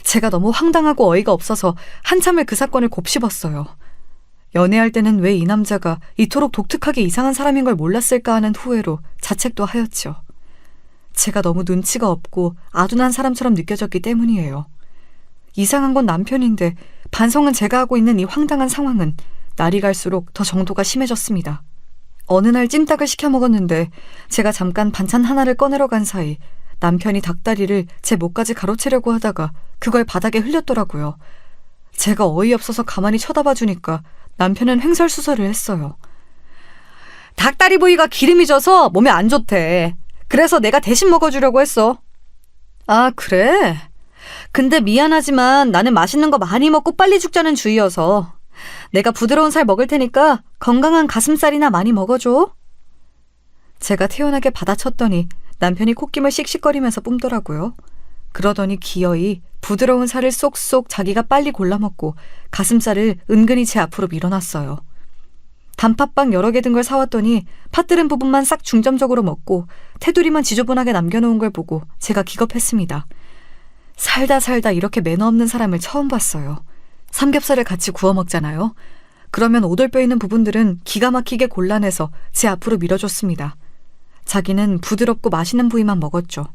제가 너무 황당하고 어이가 없어서 한참을 그 사건을 곱씹었어요. 연애할 때는 왜 이 남자가 이토록 독특하게 이상한 사람인 걸 몰랐을까 하는 후회로 자책도 하였죠. 제가 너무 눈치가 없고 아둔한 사람처럼 느껴졌기 때문이에요. 이상한 건 남편인데 반성은 제가 하고 있는 이 황당한 상황은 날이 갈수록 더 정도가 심해졌습니다. 어느 날 찜닭을 시켜 먹었는데 제가 잠깐 반찬 하나를 꺼내러 간 사이 남편이 닭다리를 제 목까지 가로채려고 하다가 그걸 바닥에 흘렸더라고요. 제가 어이없어서 가만히 쳐다봐 주니까 남편은 횡설수설을 했어요. 닭다리 부위가 기름이 져서 몸에 안 좋대. 그래서 내가 대신 먹어주려고 했어. 아, 그래? 근데 미안하지만 나는 맛있는 거 많이 먹고 빨리 죽자는 주의여서 내가 부드러운 살 먹을 테니까 건강한 가슴살이나 많이 먹어줘. 제가 태연하게 받아쳤더니 남편이 콧김을 씩씩거리면서 뿜더라고요. 그러더니 기어이 부드러운 살을 쏙쏙 자기가 빨리 골라먹고 가슴살을 은근히 제 앞으로 밀어놨어요. 단팥빵 여러 개 든 걸 사왔더니 팥들은 부분만 싹 중점적으로 먹고 테두리만 지저분하게 남겨놓은 걸 보고 제가 기겁했습니다. 살다 이렇게 매너 없는 사람을 처음 봤어요. 삼겹살을 같이 구워 먹잖아요. 그러면 오돌뼈 있는 부분들은 기가 막히게 골라내서 제 앞으로 밀어줬습니다. 자기는 부드럽고 맛있는 부위만 먹었죠.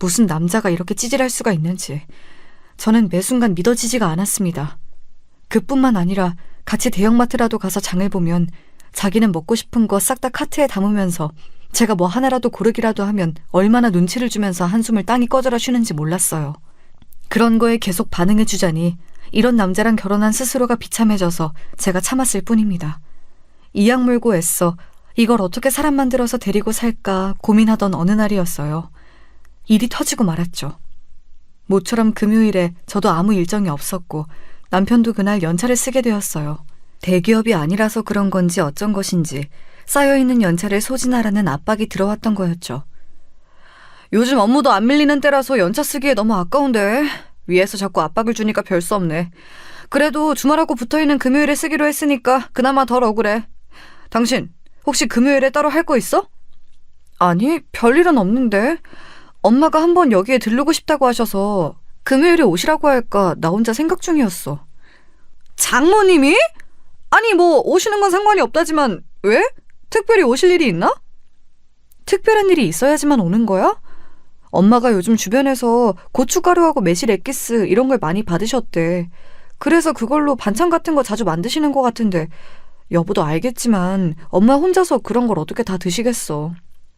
무슨 남자가 이렇게 찌질할 수가 있는지 저는 매 순간 믿어지지가 않았습니다. 그뿐만 아니라 같이 대형마트라도 가서 장을 보면 자기는 먹고 싶은 거 싹 다 카트에 담으면서 제가 뭐 하나라도 고르기라도 하면 얼마나 눈치를 주면서 한숨을 땅이 꺼져라 쉬는지 몰랐어요. 그런 거에 계속 반응해주자니 이런 남자랑 결혼한 스스로가 비참해져서 제가 참았을 뿐입니다. 이악 물고 애써 이걸 어떻게 사람 만들어서 데리고 살까 고민하던 어느 날이었어요. 일이 터지고 말았죠. 모처럼 금요일에 저도 아무 일정이 없었고 남편도 그날 연차를 쓰게 되었어요. 대기업이 아니라서 그런 건지 어쩐 것인지 쌓여있는 연차를 소진하라는 압박이 들어왔던 거였죠. 요즘 업무도 안 밀리는 때라서 연차 쓰기에 너무 아까운데 위에서 자꾸 압박을 주니까 별 수 없네. 그래도 주말하고 붙어있는 금요일에 쓰기로 했으니까 그나마 덜 억울해. 당신 혹시 금요일에 따로 할 거 있어? 아니, 별일은 없는데 엄마가 한번 여기에 들르고 싶다고 하셔서 금요일에 오시라고 할까 나 혼자 생각 중이었어. 장모님이? 아니 뭐 오시는 건 상관이 없다지만 왜? 특별히 오실 일이 있나? 특별한 일이 있어야지만 오는 거야? 엄마가 요즘 주변에서 고춧가루하고 매실 엑기스 이런 걸 많이 받으셨대. 그래서 그걸로 반찬 같은 거 자주 만드시는 것 같은데 여보도 알겠지만 엄마 혼자서 그런 걸 어떻게 다 드시겠어.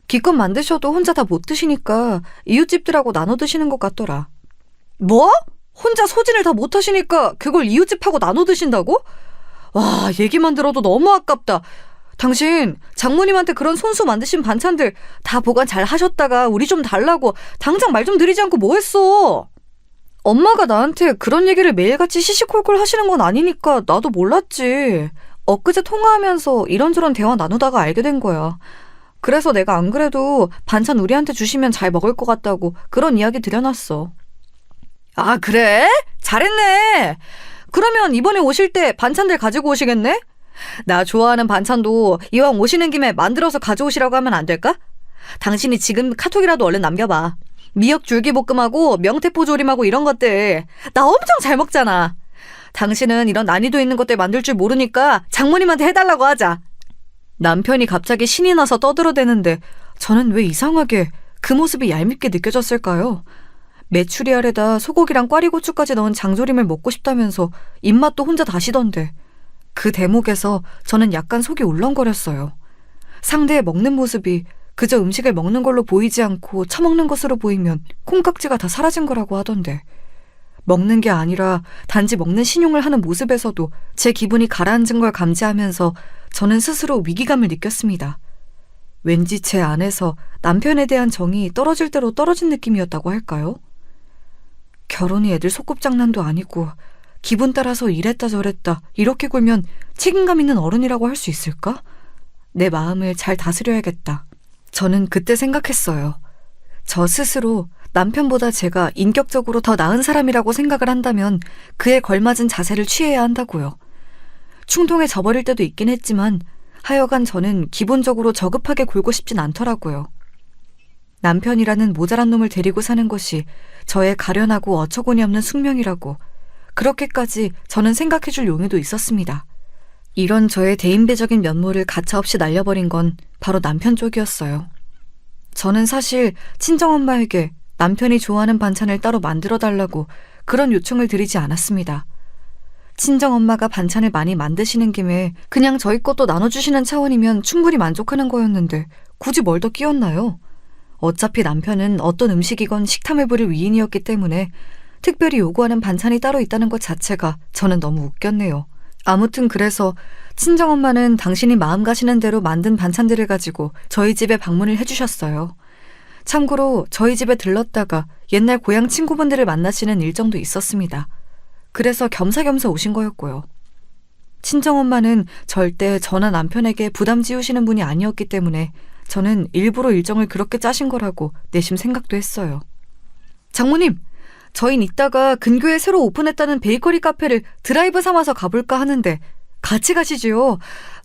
기껏 만드셔도 혼자 다 못 드시니까 이웃집들하고 나눠 드시는 것 같더라. 뭐? 혼자 소진을 다 못 하시니까 그걸 이웃집하고 나눠 드신다고? 와, 얘기만 들어도 너무 아깝다. 당신 장모님한테 그런 손수 만드신 반찬들 다 보관 잘 하셨다가 우리 좀 달라고 당장 말 좀 드리지 않고 뭐 했어? 엄마가 나한테 그런 얘기를 매일같이 시시콜콜 하시는 건 아니니까 나도 몰랐지. 엊그제 통화하면서 이런저런 대화 나누다가 알게 된 거야. 그래서 내가 안 그래도 반찬 우리한테 주시면 잘 먹을 것 같다고 그런 이야기 드려놨어. 아, 그래? 잘했네. 그러면 이번에 오실 때 반찬들 가지고 오시겠네? 나 좋아하는 반찬도 이왕 오시는 김에 만들어서 가져오시라고 하면 안 될까? 당신이 지금 카톡이라도 얼른 남겨봐. 미역 줄기볶음하고 명태포 조림하고 이런 것들 나 엄청 잘 먹잖아. 당신은 이런 난이도 있는 것들 만들 줄 모르니까 장모님한테 해달라고 하자. 남편이 갑자기 신이 나서 떠들어대는데 저는 왜 이상하게 그 모습이 얄밉게 느껴졌을까요? 메추리알에다 소고기랑 꽈리고추까지 넣은 장조림을 먹고 싶다면서 입맛도 혼자 다시던데 그 대목에서 저는 약간 속이 울렁거렸어요. 상대의 먹는 모습이 그저 음식을 먹는 걸로 보이지 않고 처먹는 것으로 보이면 콩깍지가 다 사라진 거라고 하던데 먹는 게 아니라 단지 먹는 신용을 하는 모습에서도 제 기분이 가라앉은 걸 감지하면서 저는 스스로 위기감을 느꼈습니다. 왠지 제 안에서 남편에 대한 정이 떨어질 대로 떨어진 느낌이었다고 할까요? 결혼이 애들 소꿉장난도 아니고 기분 따라서 이랬다 저랬다 이렇게 굴면 책임감 있는 어른이라고 할 수 있을까? 내 마음을 잘 다스려야겠다. 저는 그때 생각했어요. 저 스스로 남편보다 제가 인격적으로 더 나은 사람이라고 생각을 한다면 그에 걸맞은 자세를 취해야 한다고요. 충동에 져버릴 때도 있긴 했지만 하여간 저는 기본적으로 저급하게 굴고 싶진 않더라고요. 남편이라는 모자란 놈을 데리고 사는 것이 저의 가련하고 어처구니 없는 숙명이라고 그렇게까지 저는 생각해줄 용의도 있었습니다. 이런 저의 대인배적인 면모를 가차없이 날려버린 건 바로 남편 쪽이었어요. 저는 사실 친정엄마에게 남편이 좋아하는 반찬을 따로 만들어달라고 그런 요청을 드리지 않았습니다. 친정엄마가 반찬을 많이 만드시는 김에 그냥 저희 것도 나눠주시는 차원이면 충분히 만족하는 거였는데 굳이 뭘 더 끼웠나요? 어차피 남편은 어떤 음식이건 식탐을 부릴 위인이었기 때문에 특별히 요구하는 반찬이 따로 있다는 것 자체가 저는 너무 웃겼네요. 아무튼 그래서 친정엄마는 당신이 마음 가시는 대로 만든 반찬들을 가지고 저희 집에 방문을 해주셨어요. 참고로 저희 집에 들렀다가 옛날 고향 친구분들을 만나시는 일정도 있었습니다. 그래서 겸사겸사 오신 거였고요. 친정엄마는 절대 저나 남편에게 부담 지우시는 분이 아니었기 때문에 저는 일부러 일정을 그렇게 짜신 거라고 내심 생각도 했어요. 장모님, 저흰 이따가 근교에 새로 오픈했다는 베이커리 카페를 드라이브 삼아서 가볼까 하는데 같이 가시지요.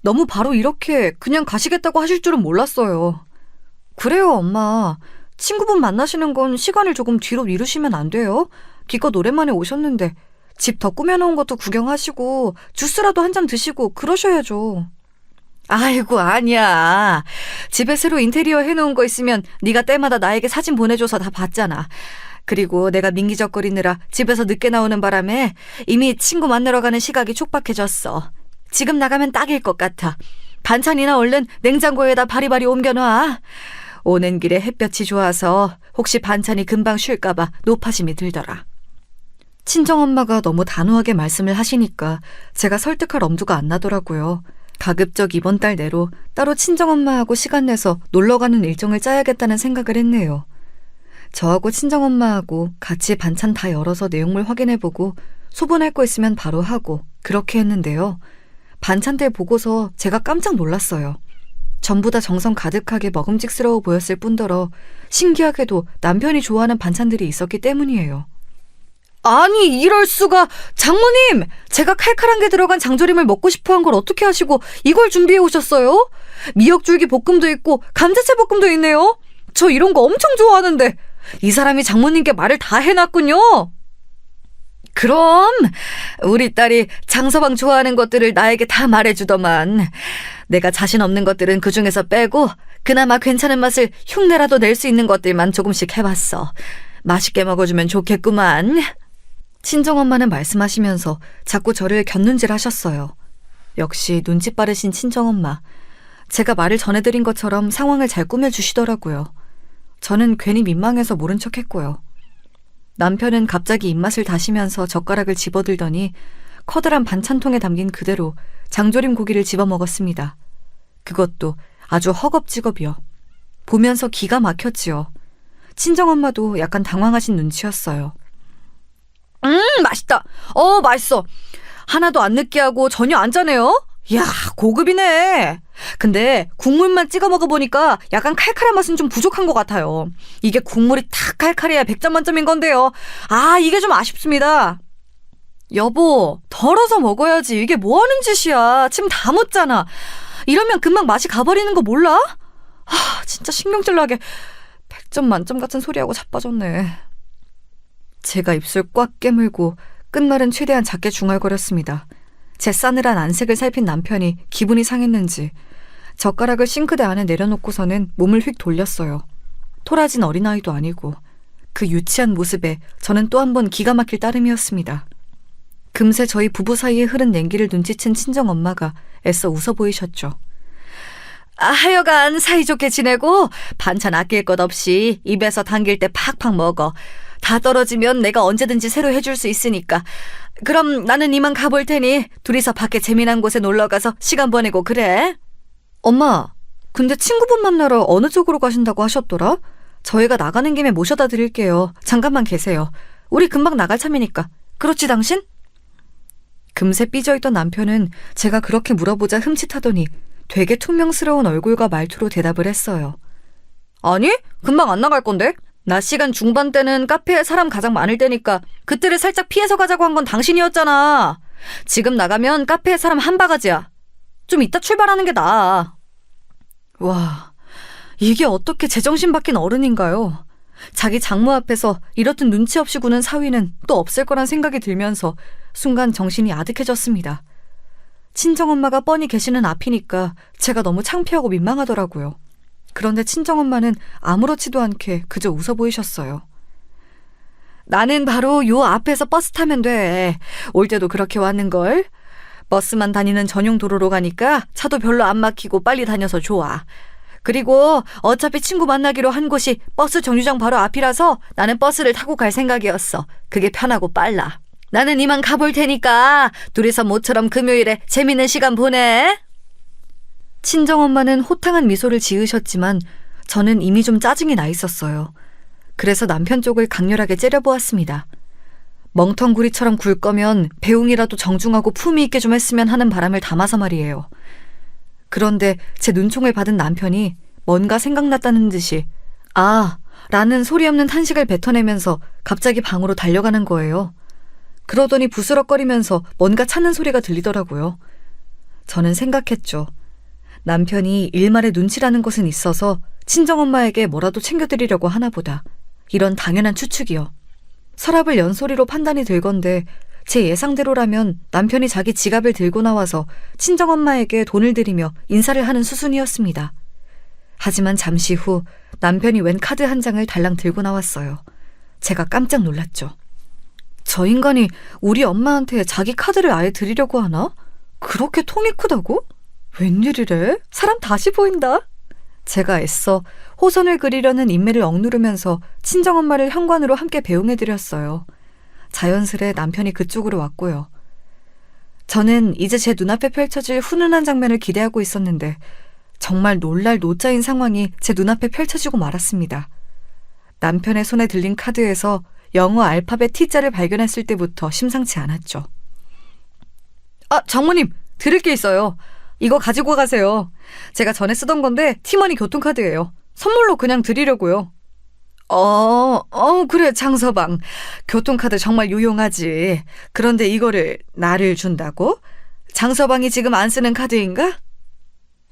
너무 바로 이렇게 그냥 가시겠다고 하실 줄은 몰랐어요. 그래요, 엄마. 친구분 만나시는 건 시간을 조금 뒤로 미루시면 안 돼요? 기껏 오랜만에 오셨는데 집 더 꾸며놓은 것도 구경하시고 주스라도 한 잔 드시고 그러셔야죠. 아이고, 아니야. 집에 새로 인테리어 해놓은 거 있으면 네가 때마다 나에게 사진 보내줘서 다 봤잖아. 그리고 내가 민기적거리느라 집에서 늦게 나오는 바람에 이미 친구 만나러 가는 시각이 촉박해졌어. 지금 나가면 딱일 것 같아. 반찬이나 얼른 냉장고에다 바리바리 옮겨놔. 오는 길에 햇볕이 좋아서 혹시 반찬이 금방 쉴까봐 노파심이 들더라. 친정엄마가 너무 단호하게 말씀을 하시니까 제가 설득할 엄두가 안 나더라고요. 가급적 이번 달 내로 따로 친정엄마하고 시간 내서 놀러가는 일정을 짜야겠다는 생각을 했네요. 저하고 친정엄마하고 같이 반찬 다 열어서 내용물 확인해보고 소분할 거 있으면 바로 하고 그렇게 했는데요. 반찬들 보고서 제가 깜짝 놀랐어요. 전부 다 정성 가득하게 먹음직스러워 보였을 뿐더러 신기하게도 남편이 좋아하는 반찬들이 있었기 때문이에요. 아니, 이럴 수가. 장모님, 제가 칼칼한 게 들어간 장조림을 먹고 싶어 한 걸 어떻게 하시고 이걸 준비해 오셨어요? 미역줄기 볶음도 있고 감자채 볶음도 있네요. 저 이런 거 엄청 좋아하는데 이 사람이 장모님께 말을 다 해놨군요. 그럼 우리 딸이 장서방 좋아하는 것들을 나에게 다 말해주더만. 내가 자신 없는 것들은 그중에서 빼고 그나마 괜찮은 맛을 흉내라도 낼 수 있는 것들만 조금씩 해봤어. 맛있게 먹어주면 좋겠구만. 친정엄마는 말씀하시면서 자꾸 저를 곁눈질 하셨어요. 역시 눈치 빠르신 친정엄마. 제가 말을 전해드린 것처럼 상황을 잘 꾸며주시더라고요. 저는 괜히 민망해서 모른 척했고요. 남편은 갑자기 입맛을 다시면서 젓가락을 집어들더니 커다란 반찬통에 담긴 그대로 장조림 고기를 집어먹었습니다. 그것도 아주 허겁지겁이요. 보면서 기가 막혔지요. 친정엄마도 약간 당황하신 눈치였어요. 맛있다. 맛있어. 하나도 안 느끼하고 전혀 안 짜네요. 이야, 고급이네. 근데 국물만 찍어 먹어보니까 약간 칼칼한 맛은 좀 부족한 것 같아요. 이게 국물이 탁 칼칼해야 100점 만점인 건데요. 이게 좀 아쉽습니다. 여보, 덜어서 먹어야지. 이게 뭐 하는 짓이야. 침 다 묻잖아. 이러면 금방 맛이 가버리는 거 몰라? 진짜 신경질 나게 100점 만점 같은 소리하고 자빠졌네. 제가 입술 꽉 깨물고 끝말은 최대한 작게 중얼거렸습니다. 제 싸늘한 안색을 살핀 남편이 기분이 상했는지 젓가락을 싱크대 안에 내려놓고서는 몸을 휙 돌렸어요. 토라진 어린아이도 아니고 그 유치한 모습에 저는 또 한 번 기가 막힐 따름이었습니다. 금세 저희 부부 사이에 흐른 냉기를 눈치챈 친정엄마가 애써 웃어 보이셨죠. 하여간 사이좋게 지내고 반찬 아낄 것 없이 입에서 당길 때 팍팍 먹어. 다 떨어지면 내가 언제든지 새로 해줄 수 있으니까. 그럼 나는 이만 가볼 테니 둘이서 밖에 재미난 곳에 놀러가서 시간 보내고 그래. 엄마, 근데 친구분 만나러 어느 쪽으로 가신다고 하셨더라? 저희가 나가는 김에 모셔다 드릴게요. 잠깐만 계세요. 우리 금방 나갈 참이니까. 그렇지 당신? 금세 삐져있던 남편은 제가 그렇게 물어보자 흠칫하더니 되게 퉁명스러운 얼굴과 말투로 대답을 했어요. 아니, 금방 안 나갈 건데? 낮 시간 중반 때는 카페에 사람 가장 많을 때니까 그때를 살짝 피해서 가자고 한 건 당신이었잖아. 지금 나가면 카페에 사람 한 바가지야. 좀 이따 출발하는 게 나아. 와, 이게 어떻게 제정신 바뀐 어른인가요? 자기 장모 앞에서 이렇듯 눈치 없이 구는 사위는 또 없을 거란 생각이 들면서 순간 정신이 아득해졌습니다. 친정엄마가 뻔히 계시는 앞이니까 제가 너무 창피하고 민망하더라고요. 그런데 친정엄마는 아무렇지도 않게 그저 웃어 보이셨어요. 나는 바로 요 앞에서 버스 타면 돼. 올 때도 그렇게 왔는걸. 버스만 다니는 전용 도로로 가니까 차도 별로 안 막히고 빨리 다녀서 좋아. 그리고 어차피 친구 만나기로 한 곳이 버스 정류장 바로 앞이라서 나는 버스를 타고 갈 생각이었어. 그게 편하고 빨라. 나는 이만 가볼 테니까 둘이서 모처럼 금요일에 재밌는 시간 보내. 친정엄마는 호탕한 미소를 지으셨지만 저는 이미 좀 짜증이 나 있었어요. 그래서 남편 쪽을 강렬하게 째려보았습니다. 멍텅구리처럼 굴 거면 배웅이라도 정중하고 품위 있게 좀 했으면 하는 바람을 담아서 말이에요. 그런데 제 눈총을 받은 남편이 뭔가 생각났다는 듯이 라는 소리 없는 탄식을 뱉어내면서 갑자기 방으로 달려가는 거예요. 그러더니 부스럭거리면서 뭔가 찾는 소리가 들리더라고요. 저는 생각했죠. 남편이 일말의 눈치라는 것은 있어서 친정엄마에게 뭐라도 챙겨드리려고 하나 보다. 이런 당연한 추측이요. 서랍을 연 소리로 판단이 들건데 제 예상대로라면 남편이 자기 지갑을 들고 나와서 친정엄마에게 돈을 드리며 인사를 하는 수순이었습니다. 하지만 잠시 후 남편이 웬 카드 한 장을 달랑 들고 나왔어요. 제가 깜짝 놀랐죠. 저 인간이 우리 엄마한테 자기 카드를 아예 드리려고 하나? 그렇게 통이 크다고? 웬일이래? 사람 다시 보인다? 제가 애써 호선을 그리려는 인매를 억누르면서 친정엄마를 현관으로 함께 배웅해드렸어요. 자연스레 남편이 그쪽으로 왔고요. 저는 이제 제 눈앞에 펼쳐질 훈훈한 장면을 기대하고 있었는데 정말 놀랄 노짜인 상황이 제 눈앞에 펼쳐지고 말았습니다. 남편의 손에 들린 카드에서 영어 알파벳 T자를 발견했을 때부터 심상치 않았죠. 장모님, 드릴 게 있어요. 이거 가지고 가세요. 제가 전에 쓰던 건데 티머니 교통카드예요. 선물로 그냥 드리려고요. 그래, 장서방. 교통카드 정말 유용하지. 그런데 이거를 나를 준다고? 장서방이 지금 안 쓰는 카드인가?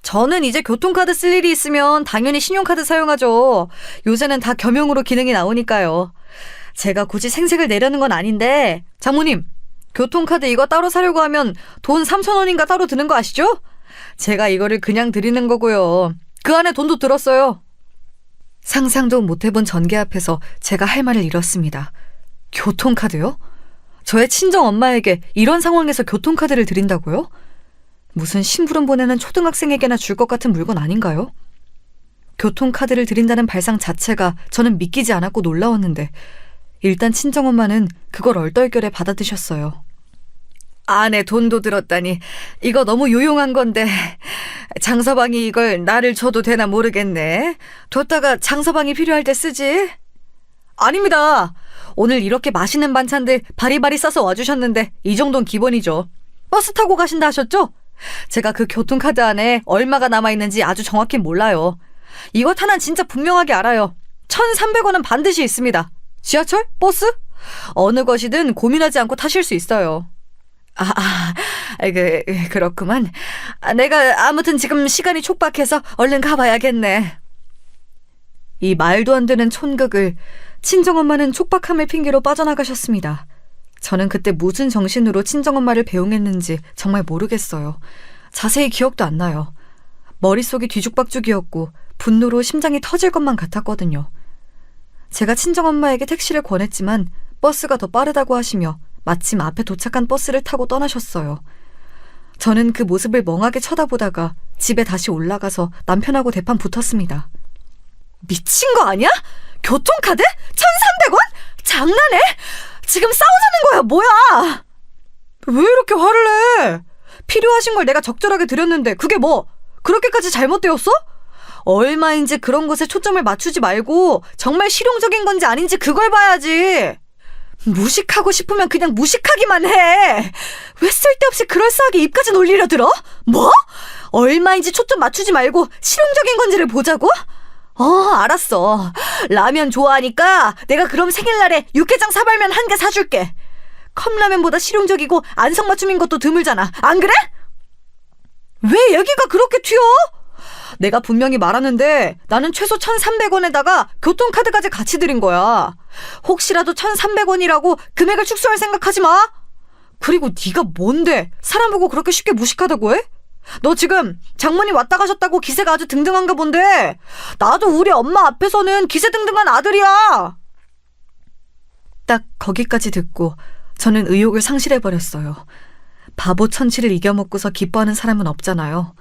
저는 이제 교통카드 쓸 일이 있으면 당연히 신용카드 사용하죠. 요새는 다 겸용으로 기능이 나오니까요. 제가 굳이 생색을 내려는 건 아닌데, 장모님, 교통카드 이거 따로 사려고 하면 돈 3,000원인가 따로 드는 거 아시죠? 제가 이거를 그냥 드리는 거고요. 그 안에 돈도 들었어요. 상상도 못해본 전개 앞에서 제가 할 말을 잃었습니다. 교통카드요? 저의 친정엄마에게 이런 상황에서 교통카드를 드린다고요? 무슨 심부름 보내는 초등학생에게나 줄 것 같은 물건 아닌가요? 교통카드를 드린다는 발상 자체가 저는 믿기지 않았고 놀라웠는데 일단 친정엄마는 그걸 얼떨결에 받아드셨어요. 안에 돈도 들었다니 이거 너무 유용한 건데 장서방이 이걸 나를 줘도 되나 모르겠네. 뒀다가 장서방이 필요할 때 쓰지. 아닙니다. 오늘 이렇게 맛있는 반찬들 바리바리 싸서 와주셨는데 이 정도는 기본이죠. 버스 타고 가신다 하셨죠? 제가 그 교통카드 안에 얼마가 남아있는지 아주 정확히 몰라요. 이것 하나는 진짜 분명하게 알아요. 1,300원은 반드시 있습니다. 지하철? 버스? 어느 것이든 고민하지 않고 타실 수 있어요. 그렇구만. 내가 아무튼 지금 시간이 촉박해서 얼른 가봐야겠네. 이 말도 안 되는 촌극을 친정엄마는 촉박함을 핑계로 빠져나가셨습니다. 저는 그때 무슨 정신으로 친정엄마를 배웅했는지 정말 모르겠어요. 자세히 기억도 안 나요. 머릿속이 뒤죽박죽이었고 분노로 심장이 터질 것만 같았거든요. 제가 친정엄마에게 택시를 권했지만 버스가 더 빠르다고 하시며 마침 앞에 도착한 버스를 타고 떠나셨어요. 저는 그 모습을 멍하게 쳐다보다가 집에 다시 올라가서 남편하고 대판 붙었습니다. 미친 거 아니야? 교통카드? 1,300원? 장난해? 지금 싸우자는 거야, 뭐야? 왜 이렇게 화를 내? 필요하신 걸 내가 적절하게 드렸는데 그게 뭐 그렇게까지 잘못되었어? 얼마인지 그런 것에 초점을 맞추지 말고 정말 실용적인 건지 아닌지 그걸 봐야지. 무식하고 싶으면 그냥 무식하기만 해. 왜 쓸데없이 그럴싸하게 입까지 놀리려 들어? 뭐? 얼마인지 초점 맞추지 말고 실용적인 건지를 보자고? 알았어. 라면 좋아하니까 내가 그럼 생일날에 육개장 사발면 1개 사줄게. 컵라면보다 실용적이고 안성맞춤인 것도 드물잖아. 안 그래? 왜 얘기가 그렇게 튀어? 내가 분명히 말하는데 나는 최소 1,300원에다가 교통카드까지 같이 드린 거야. 혹시라도 1,300원이라고 금액을 축소할 생각하지 마. 그리고 네가 뭔데 사람 보고 그렇게 쉽게 무식하다고 해? 너 지금 장모님 왔다 가셨다고 기세가 아주 등등한가 본데 나도 우리 엄마 앞에서는 기세등등한 아들이야. 딱 거기까지 듣고 저는 의욕을 상실해버렸어요. 바보 천치를 이겨먹고서 기뻐하는 사람은 없잖아요.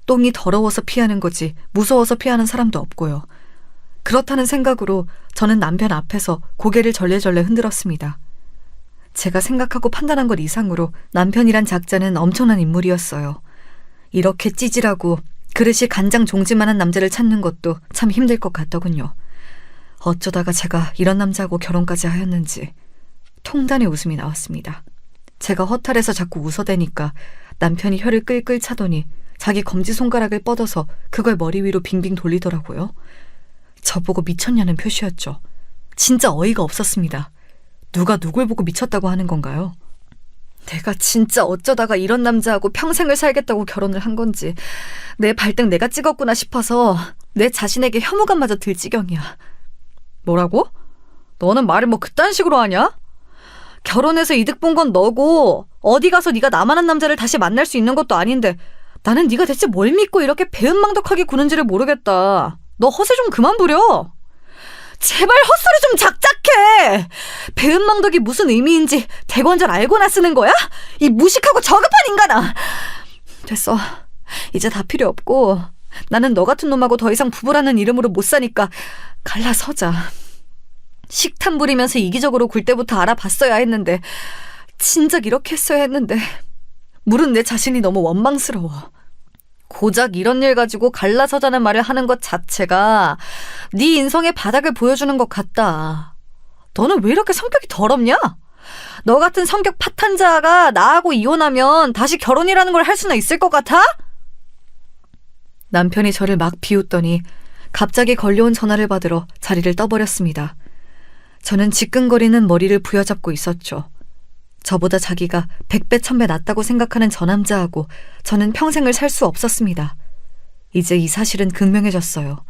똥이 더러워서 피하는 거지 무서워서 피하는 사람도 없고요. 그렇다는 생각으로 저는 남편 앞에서 고개를 절레절레 흔들었습니다. 제가 생각하고 판단한 것 이상으로 남편이란 작자는 엄청난 인물이었어요. 이렇게 찌질하고 그릇이 간장 종지만한 남자를 찾는 것도 참 힘들 것 같더군요. 어쩌다가 제가 이런 남자하고 결혼까지 하였는지. 통단의 웃음이 나왔습니다. 제가 허탈해서 자꾸 웃어대니까 남편이 혀를 끌끌 차더니 자기 검지손가락을 뻗어서 그걸 머리 위로 빙빙 돌리더라고요. 저보고 미쳤냐는 표시였죠. 진짜 어이가 없었습니다. 누가 누굴 보고 미쳤다고 하는 건가요? 내가 진짜 어쩌다가 이런 남자하고 평생을 살겠다고 결혼을 한 건지 내 발등 내가 찍었구나 싶어서 내 자신에게 혐오감마저 들 지경이야. 뭐라고? 너는 말을 뭐 그딴 식으로 하냐? 결혼해서 이득 본 건 너고 어디 가서 네가 나만한 남자를 다시 만날 수 있는 것도 아닌데 나는 네가 대체 뭘 믿고 이렇게 배은망덕하게 구는지를 모르겠다. 너 허세 좀 그만 부려. 제발 헛소리 좀 작작해. 배은망덕이 무슨 의미인지 대관절 알고나 쓰는 거야? 이 무식하고 저급한 인간아. 됐어. 이제 다 필요 없고 나는 너 같은 놈하고 더 이상 부부라는 이름으로 못 사니까 갈라서자. 식탐 부리면서 이기적으로 굴 때부터 알아봤어야 했는데 진작 이렇게 했어야 했는데 물은 내 자신이 너무 원망스러워. 고작 이런 일 가지고 갈라서자는 말을 하는 것 자체가 네 인성의 바닥을 보여주는 것 같다. 너는 왜 이렇게 성격이 더럽냐? 너 같은 성격 파탄자가 나하고 이혼하면 다시 결혼이라는 걸 할 수나 있을 것 같아? 남편이 저를 막 비웃더니 갑자기 걸려온 전화를 받으러 자리를 떠버렸습니다. 저는 지끈거리는 머리를 부여잡고 있었죠. 저보다 자기가 100배 1000배 낫다고 생각하는 저 남자하고 저는 평생을 살 수 없었습니다. 이제 이 사실은 극명해졌어요.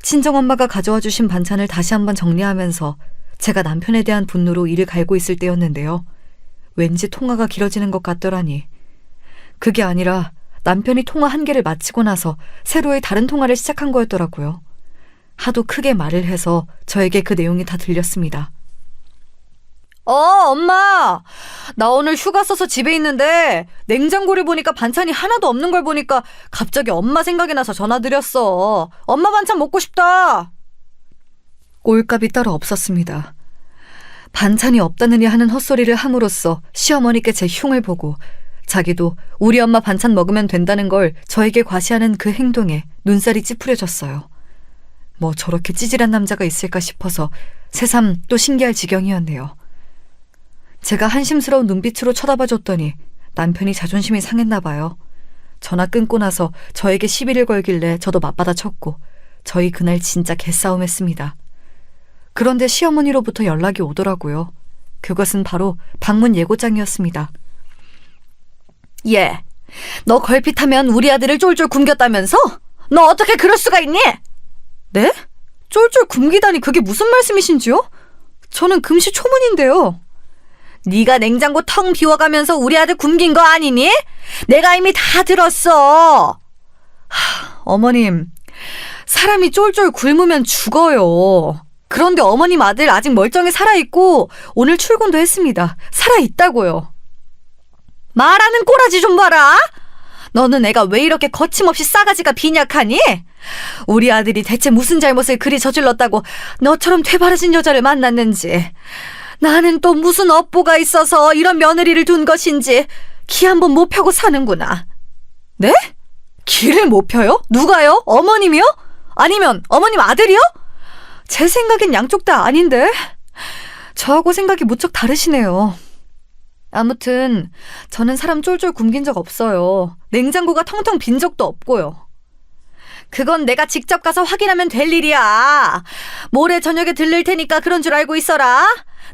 친정엄마가 가져와 주신 반찬을 다시 한번 정리하면서 제가 남편에 대한 분노로 이를 갈고 있을 때였는데요. 왠지 통화가 길어지는 것 같더라니. 그게 아니라 남편이 통화 1개를 마치고 나서 새로의 다른 통화를 시작한 거였더라고요. 하도 크게 말을 해서 저에게 그 내용이 다 들렸습니다. 엄마! 나 오늘 휴가 써서 집에 있는데 냉장고를 보니까 반찬이 하나도 없는 걸 보니까 갑자기 엄마 생각이 나서 전화드렸어. 엄마 반찬 먹고 싶다. 꼴값이 따로 없었습니다. 반찬이 없다느니 하는 헛소리를 함으로써 시어머니께 제 흉을 보고 자기도 우리 엄마 반찬 먹으면 된다는 걸 저에게 과시하는 그 행동에 눈살이 찌푸려졌어요. 뭐 저렇게 찌질한 남자가 있을까 싶어서 새삼 또 신기할 지경이었네요. 제가 한심스러운 눈빛으로 쳐다봐줬더니 남편이 자존심이 상했나 봐요. 전화 끊고 나서 저에게 시비를 걸길래 저도 맞받아쳤고 저희 그날 진짜 개싸움했습니다. 그런데 시어머니로부터 연락이 오더라고요. 그것은 바로 방문 예고장이었습니다. 얘, 너 걸핏하면 우리 아들을 쫄쫄 굶겼다면서? 너 어떻게 그럴 수가 있니? 네? 쫄쫄 굶기다니 그게 무슨 말씀이신지요? 저는 금시초문인데요. 네가 냉장고 텅 비워가면서 우리 아들 굶긴 거 아니니? 내가 이미 다 들었어. 어머님, 사람이 쫄쫄 굶으면 죽어요. 그런데 어머님 아들 아직 멀쩡히 살아있고 오늘 출근도 했습니다. 살아있다고요. 말하는 꼬라지 좀 봐라. 너는 애가 왜 이렇게 거침없이 싸가지가 빈약하니? 우리 아들이 대체 무슨 잘못을 그리 저질렀다고 너처럼 되바라진 여자를 만났는지, 나는 또 무슨 업보가 있어서 이런 며느리를 둔 것인지 기 한번 못 펴고 사는구나. 네? 기를 못 펴요? 누가요? 어머님이요? 아니면 어머님 아들이요? 제 생각엔 양쪽 다 아닌데? 저하고 생각이 무척 다르시네요. 아무튼 저는 사람 쫄쫄 굶긴 적 없어요. 냉장고가 텅텅 빈 적도 없고요. 그건 내가 직접 가서 확인하면 될 일이야. 모레 저녁에 들릴 테니까 그런 줄 알고 있어라.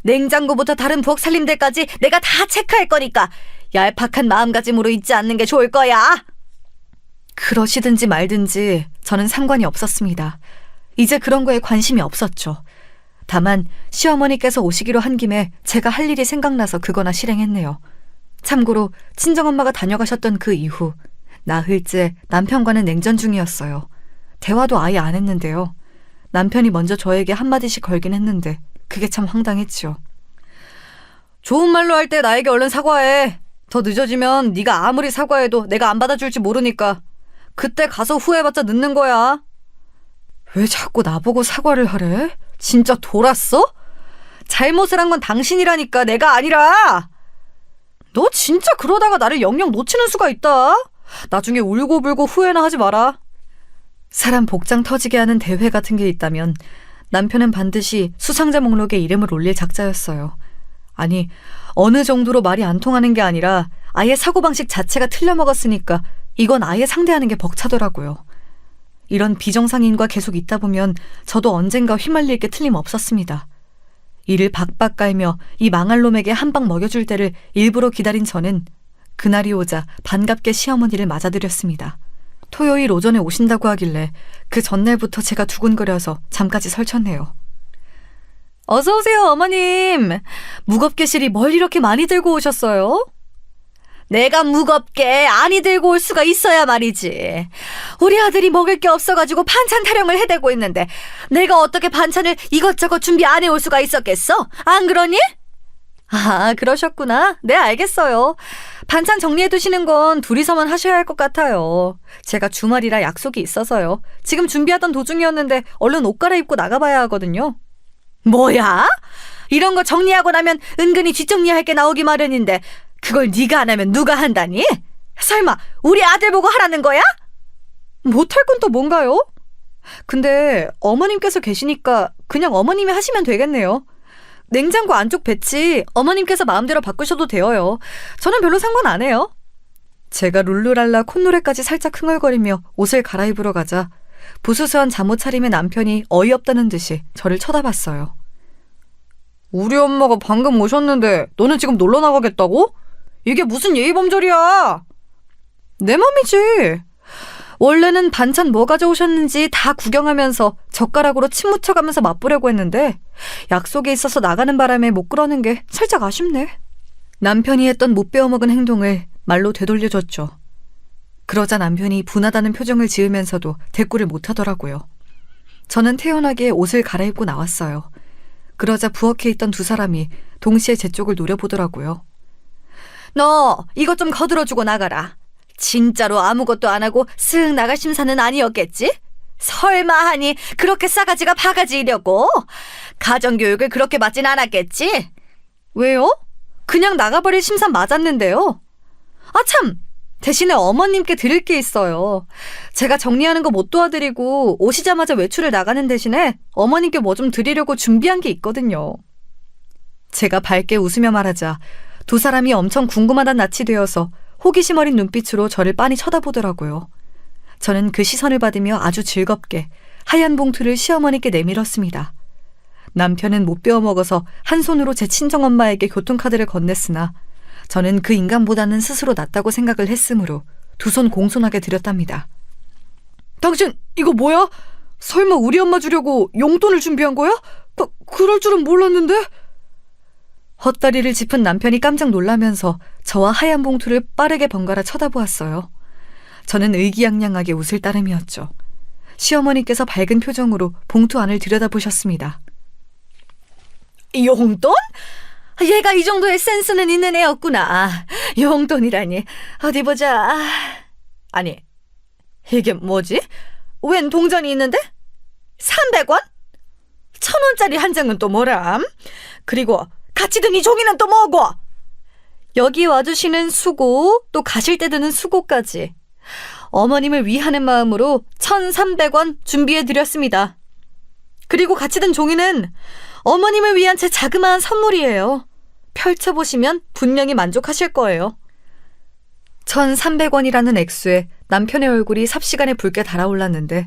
냉장고부터 다른 부엌 살림들까지 내가 다 체크할 거니까 얄팍한 마음가짐으로 있지 않는 게 좋을 거야. 그러시든지 말든지 저는 상관이 없었습니다. 이제 그런 거에 관심이 없었죠. 다만 시어머니께서 오시기로 한 김에 제가 할 일이 생각나서 그거나 실행했네요. 참고로 친정엄마가 다녀가셨던 그 이후 나흘째 남편과는 냉전 중이었어요. 대화도 아예 안 했는데요. 남편이 먼저 저에게 한마디씩 걸긴 했는데 그게 참 황당했죠. 좋은 말로 할 때 나에게 얼른 사과해. 더 늦어지면 네가 아무리 사과해도 내가 안 받아줄지 모르니까 그때 가서 후회해봤자 늦는 거야. 왜 자꾸 나보고 사과를 하래? 진짜 돌았어? 잘못을 한 건 당신이라니까 내가 아니라. 너 진짜 그러다가 나를 영영 놓치는 수가 있다. 나중에 울고불고 후회나 하지 마라. 사람 복장 터지게 하는 대회 같은 게 있다면 남편은 반드시 수상자 목록에 이름을 올릴 작자였어요. 아니, 어느 정도로 말이 안 통하는 게 아니라 아예 사고방식 자체가 틀려먹었으니까 이건 아예 상대하는 게 벅차더라고요. 이런 비정상인과 계속 있다 보면 저도 언젠가 휘말릴 게 틀림없었습니다. 이를 박박 깔며 이 망할 놈에게 한 방 먹여줄 때를 일부러 기다린 저는 그날이 오자 반갑게 시어머니를 맞아들였습니다. 토요일 오전에 오신다고 하길래 그 전날부터 제가 두근거려서 잠까지 설쳤네요. 어서 오세요, 어머님. 무겁게 실이 뭘 이렇게 많이 들고 오셨어요? 내가 무겁게 안이 들고 올 수가 있어야 말이지. 우리 아들이 먹을 게 없어가지고 반찬 타령을 해대고 있는데 내가 어떻게 반찬을 이것저것 준비 안 해올 수가 있었겠어? 안 그러니? 아, 그러셨구나. 네, 알겠어요. 반찬 정리해두시는 건 둘이서만 하셔야 할 것 같아요. 제가 주말이라 약속이 있어서요. 지금 준비하던 도중이었는데 얼른 옷 갈아입고 나가봐야 하거든요. 뭐야? 이런 거 정리하고 나면 은근히 뒷정리할 게 나오기 마련인데 그걸 네가 안 하면 누가 한다니? 설마 우리 아들 보고 하라는 거야? 못할 건 또 뭔가요? 근데 어머님께서 계시니까 그냥 어머님이 하시면 되겠네요. 냉장고 안쪽 배치 어머님께서 마음대로 바꾸셔도 되어요. 저는 별로 상관 안 해요. 제가 룰루랄라 콧노래까지 살짝 흥얼거리며 옷을 갈아입으러 가자 부스스한 잠옷 차림의 남편이 어이없다는 듯이 저를 쳐다봤어요. 우리 엄마가 방금 오셨는데 너는 지금 놀러 나가겠다고? 이게 무슨 예의범절이야? 내 맘이지. 원래는 반찬 뭐 가져오셨는지 다 구경하면서 젓가락으로 침 묻혀가면서 맛보려고 했는데 약속에 있어서 나가는 바람에 못 그러는 게 살짝 아쉽네. 남편이 했던 못 배워먹은 행동을 말로 되돌려줬죠. 그러자 남편이 분하다는 표정을 지으면서도 대꾸를 못하더라고요. 저는 태연하게 옷을 갈아입고 나왔어요. 그러자 부엌에 있던 두 사람이 동시에 제 쪽을 노려보더라고요. 너 이것 좀 거들어주고 나가라. 진짜로 아무것도 안 하고 쓱 나갈 심사는 아니었겠지? 설마 하니 그렇게 싸가지가 바가지이려고? 가정교육을 그렇게 받진 않았겠지? 왜요? 그냥 나가버릴 심사 맞았는데요. 아 참! 대신에 어머님께 드릴 게 있어요. 제가 정리하는 거 못 도와드리고 오시자마자 외출을 나가는 대신에 어머님께 뭐 좀 드리려고 준비한 게 있거든요. 제가 밝게 웃으며 말하자 두 사람이 엄청 궁금하단 낯이 되어서 호기심 어린 눈빛으로 저를 빤히 쳐다보더라고요. 저는 그 시선을 받으며 아주 즐겁게 하얀 봉투를 시어머니께 내밀었습니다. 남편은 못 배워먹어서 한 손으로 제 친정엄마에게 교통카드를 건넸으나 저는 그 인간보다는 스스로 낫다고 생각을 했으므로 두 손 공손하게 드렸답니다. 당신 이거 뭐야? 설마 우리 엄마 주려고 용돈을 준비한 거야? 그럴 줄은 몰랐는데? 헛다리를 짚은 남편이 깜짝 놀라면서 저와 하얀 봉투를 빠르게 번갈아 쳐다보았어요. 저는 의기양양하게 웃을 따름이었죠. 시어머니께서 밝은 표정으로 봉투 안을 들여다보셨습니다. 용돈? 얘가 이 정도의 센스는 있는 애였구나. 용돈이라니. 어디 보자. 아니, 이게 뭐지? 웬 동전이 있는데? 300원? 1,000원짜리 한 장은 또 뭐람? 그리고 같이 든 이 종이는 또 뭐고? 여기 와주시는 수고, 또 가실 때 드는 수고까지. 어머님을 위하는 마음으로 1,300원 준비해드렸습니다. 그리고 같이 든 종이는 어머님을 위한 제 자그마한 선물이에요. 펼쳐보시면 분명히 만족하실 거예요. 1,300원이라는 액수에 남편의 얼굴이 삽시간에 붉게 달아올랐는데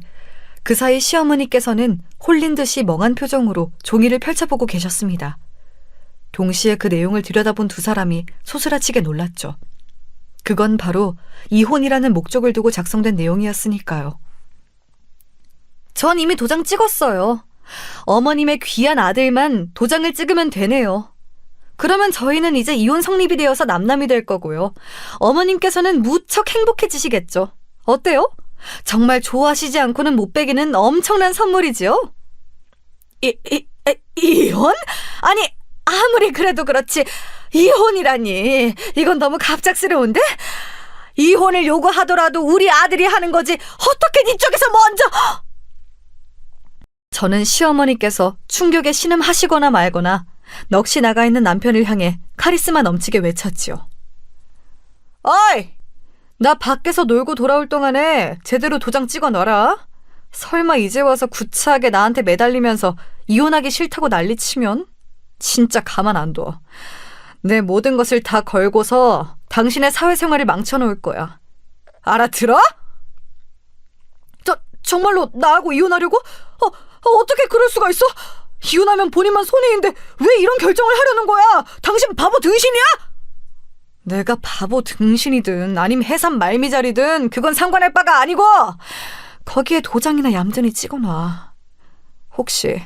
그 사이 시어머니께서는 홀린 듯이 멍한 표정으로 종이를 펼쳐보고 계셨습니다. 동시에 그 내용을 들여다본 두 사람이 소스라치게 놀랐죠. 그건 바로 이혼이라는 목적을 두고 작성된 내용이었으니까요. 전 이미 도장 찍었어요. 어머님의 귀한 아들만 도장을 찍으면 되네요. 그러면 저희는 이제 이혼 성립이 되어서 남남이 될 거고요. 어머님께서는 무척 행복해지시겠죠. 어때요? 정말 좋아하시지 않고는 못 빼기는 엄청난 선물이지요? 이혼? 아니, 아무리 그래도 그렇지 이혼이라니. 이건 너무 갑작스러운데? 이혼을 요구하더라도 우리 아들이 하는 거지 어떻게 네 쪽에서 먼저... 저는 시어머니께서 충격에 신음하시거나 말거나 넋이 나가 있는 남편을 향해 카리스마 넘치게 외쳤지요. 어이! 나 밖에서 놀고 돌아올 동안에 제대로 도장 찍어 놔라. 설마 이제 와서 구차하게 나한테 매달리면서 이혼하기 싫다고 난리치면 진짜 가만 안 둬. 내 모든 것을 다 걸고서 당신의 사회생활을 망쳐놓을 거야. 알아들어? 정말로 나하고 이혼하려고? 어떻게 그럴 수가 있어? 이혼하면 본인만 손해인데 왜 이런 결정을 하려는 거야? 당신 바보 등신이야? 내가 바보 등신이든 아님 해산 말미잘이든 그건 상관할 바가 아니고 거기에 도장이나 얌전히 찍어놔. 혹시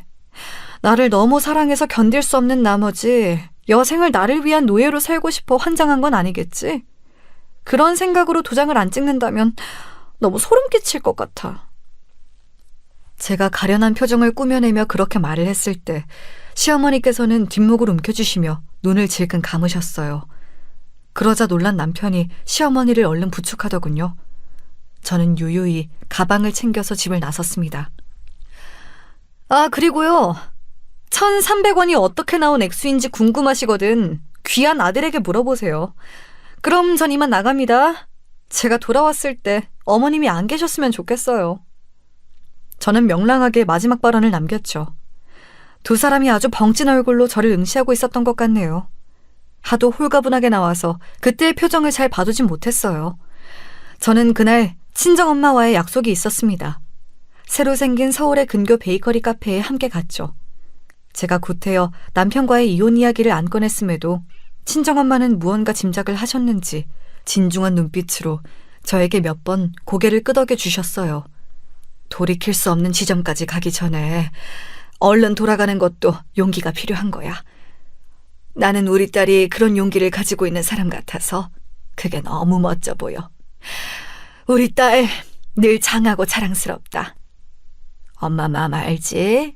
나를 너무 사랑해서 견딜 수 없는 나머지 여생을 나를 위한 노예로 살고 싶어 환장한 건 아니겠지? 그런 생각으로 도장을 안 찍는다면 너무 소름 끼칠 것 같아. 제가 가련한 표정을 꾸며내며 그렇게 말을 했을 때 시어머니께서는 뒷목을 움켜쥐시며 눈을 질끈 감으셨어요. 그러자 놀란 남편이 시어머니를 얼른 부축하더군요. 저는 유유히 가방을 챙겨서 집을 나섰습니다. 아, 그리고요. 1,300원이 어떻게 나온 액수인지 궁금하시거든 귀한 아들에게 물어보세요. 그럼 전 이만 나갑니다. 제가 돌아왔을 때 어머님이 안 계셨으면 좋겠어요. 저는 명랑하게 마지막 발언을 남겼죠. 두 사람이 아주 벙찐 얼굴로 저를 응시하고 있었던 것 같네요. 하도 홀가분하게 나와서 그때의 표정을 잘 봐두진 못했어요. 저는 그날 친정엄마와의 약속이 있었습니다. 새로 생긴 서울의 근교 베이커리 카페에 함께 갔죠. 제가 구태여 남편과의 이혼 이야기를 안 꺼냈음에도 친정엄마는 무언가 짐작을 하셨는지 진중한 눈빛으로 저에게 몇 번 고개를 끄덕여 주셨어요. 돌이킬 수 없는 지점까지 가기 전에 얼른 돌아가는 것도 용기가 필요한 거야. 나는 우리 딸이 그런 용기를 가지고 있는 사람 같아서 그게 너무 멋져 보여. 우리 딸 늘 장하고 자랑스럽다. 엄마 마음 알지?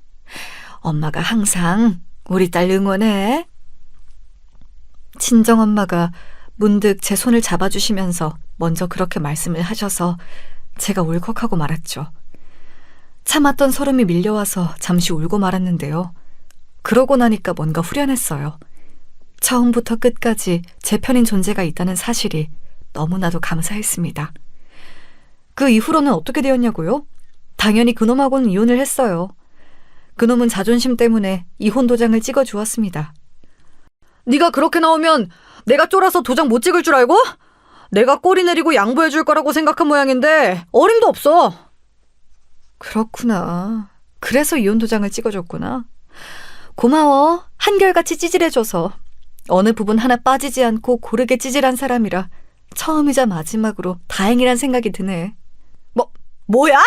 엄마가 항상 우리 딸 응원해. 친정엄마가 문득 제 손을 잡아주시면서 먼저 그렇게 말씀을 하셔서 제가 울컥하고 말았죠. 참았던 소름이 밀려와서 잠시 울고 말았는데요. 그러고 나니까 뭔가 후련했어요. 처음부터 끝까지 제 편인 존재가 있다는 사실이 너무나도 감사했습니다. 그 이후로는 어떻게 되었냐고요? 당연히 그놈하고는 이혼을 했어요. 그놈은 자존심 때문에 이혼 도장을 찍어주었습니다. 네가 그렇게 나오면 내가 쫄아서 도장 못 찍을 줄 알고? 내가 꼬리 내리고 양보해줄 거라고 생각한 모양인데 어림도 없어. 그렇구나. 그래서 이혼 도장을 찍어줬구나. 고마워. 한결같이 찌질해줘서. 어느 부분 하나 빠지지 않고 고르게 찌질한 사람이라 처음이자 마지막으로 다행이란 생각이 드네. 뭐야?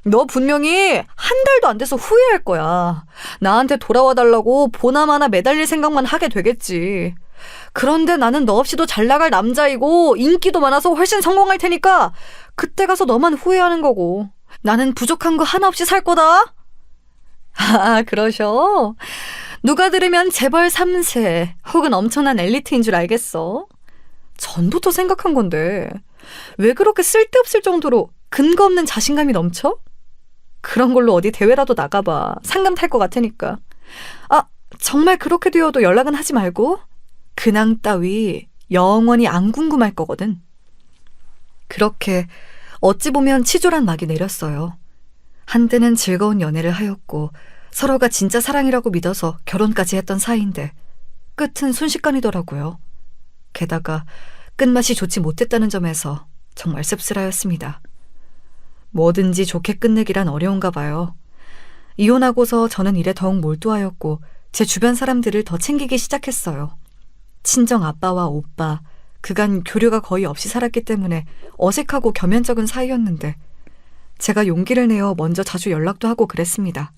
너 분명히 한 달도 안 돼서 후회할 거야. 나한테 돌아와 달라고 보나마나 매달릴 생각만 하게 되겠지. 그런데 나는 너 없이도 잘 나갈 남자이고 인기도 많아서 훨씬 성공할 테니까 그때 가서 너만 후회하는 거고 나는 부족한 거 하나 없이 살 거다. 아, 그러셔? 누가 들으면 재벌 3세 혹은 엄청난 엘리트인 줄 알겠어? 전부터 생각한 건데 왜 그렇게 쓸데없을 정도로 근거 없는 자신감이 넘쳐? 그런 걸로 어디 대회라도 나가봐. 상금 탈 것 같으니까. 아, 정말 그렇게 되어도 연락은 하지 말고. 근황 따위 영원히 안 궁금할 거거든. 그렇게 어찌 보면 치졸한 막이 내렸어요. 한때는 즐거운 연애를 하였고 서로가 진짜 사랑이라고 믿어서 결혼까지 했던 사이인데 끝은 순식간이더라고요. 게다가 끝맛이 좋지 못했다는 점에서 정말 씁쓸하였습니다. 뭐든지 좋게 끝내기란 어려운가 봐요. 이혼하고서 저는 일에 더욱 몰두하였고 제 주변 사람들을 더 챙기기 시작했어요. 친정 아빠와 오빠, 그간 교류가 거의 없이 살았기 때문에 어색하고 겸연쩍은 사이였는데 제가 용기를 내어 먼저 자주 연락도 하고 그랬습니다.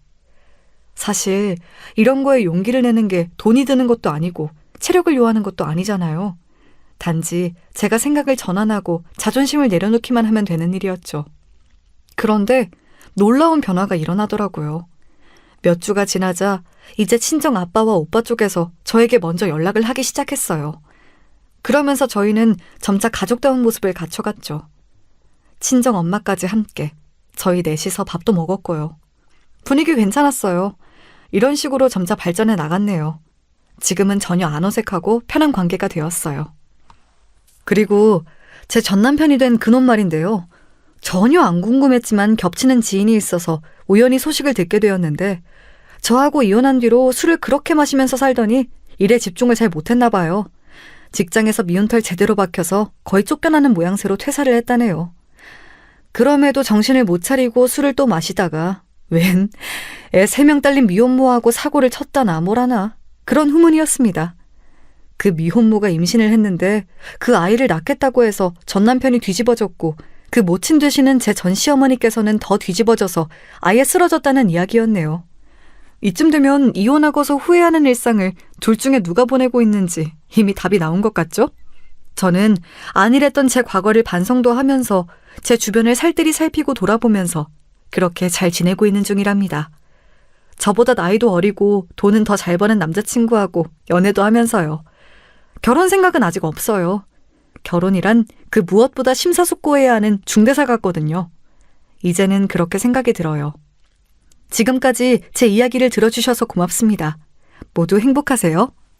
사실 이런 거에 용기를 내는 게 돈이 드는 것도 아니고 체력을 요하는 것도 아니잖아요. 단지 제가 생각을 전환하고 자존심을 내려놓기만 하면 되는 일이었죠. 그런데 놀라운 변화가 일어나더라고요. 몇 주가 지나자 이제 친정 아빠와 오빠 쪽에서 저에게 먼저 연락을 하기 시작했어요. 그러면서 저희는 점차 가족다운 모습을 갖춰갔죠. 친정 엄마까지 함께 저희 넷이서 밥도 먹었고요. 분위기 괜찮았어요. 이런 식으로 점차 발전해 나갔네요. 지금은 전혀 안 어색하고 편한 관계가 되었어요. 그리고 제 전남편이 된 그놈 말인데요. 전혀 안 궁금했지만 겹치는 지인이 있어서 우연히 소식을 듣게 되었는데 저하고 이혼한 뒤로 술을 그렇게 마시면서 살더니 일에 집중을 잘 못했나 봐요. 직장에서 미운털 제대로 박혀서 거의 쫓겨나는 모양새로 퇴사를 했다네요. 그럼에도 정신을 못 차리고 술을 또 마시다가 웬 애 3명 딸린 미혼모하고 사고를 쳤다나 뭐라나 그런 후문이었습니다. 그 미혼모가 임신을 했는데 그 아이를 낳겠다고 해서 전 남편이 뒤집어졌고 그 모친 되시는 제 전 시어머니께서는 더 뒤집어져서 아예 쓰러졌다는 이야기였네요. 이쯤 되면 이혼하고서 후회하는 일상을 둘 중에 누가 보내고 있는지 이미 답이 나온 것 같죠? 저는 안일했던 제 과거를 반성도 하면서 제 주변을 살뜰히 살피고 돌아보면서 그렇게 잘 지내고 있는 중이랍니다. 저보다 나이도 어리고 돈은 더 잘 버는 남자친구하고 연애도 하면서요. 결혼 생각은 아직 없어요. 결혼이란 그 무엇보다 심사숙고해야 하는 중대사 같거든요. 이제는 그렇게 생각이 들어요. 지금까지 제 이야기를 들어주셔서 고맙습니다. 모두 행복하세요.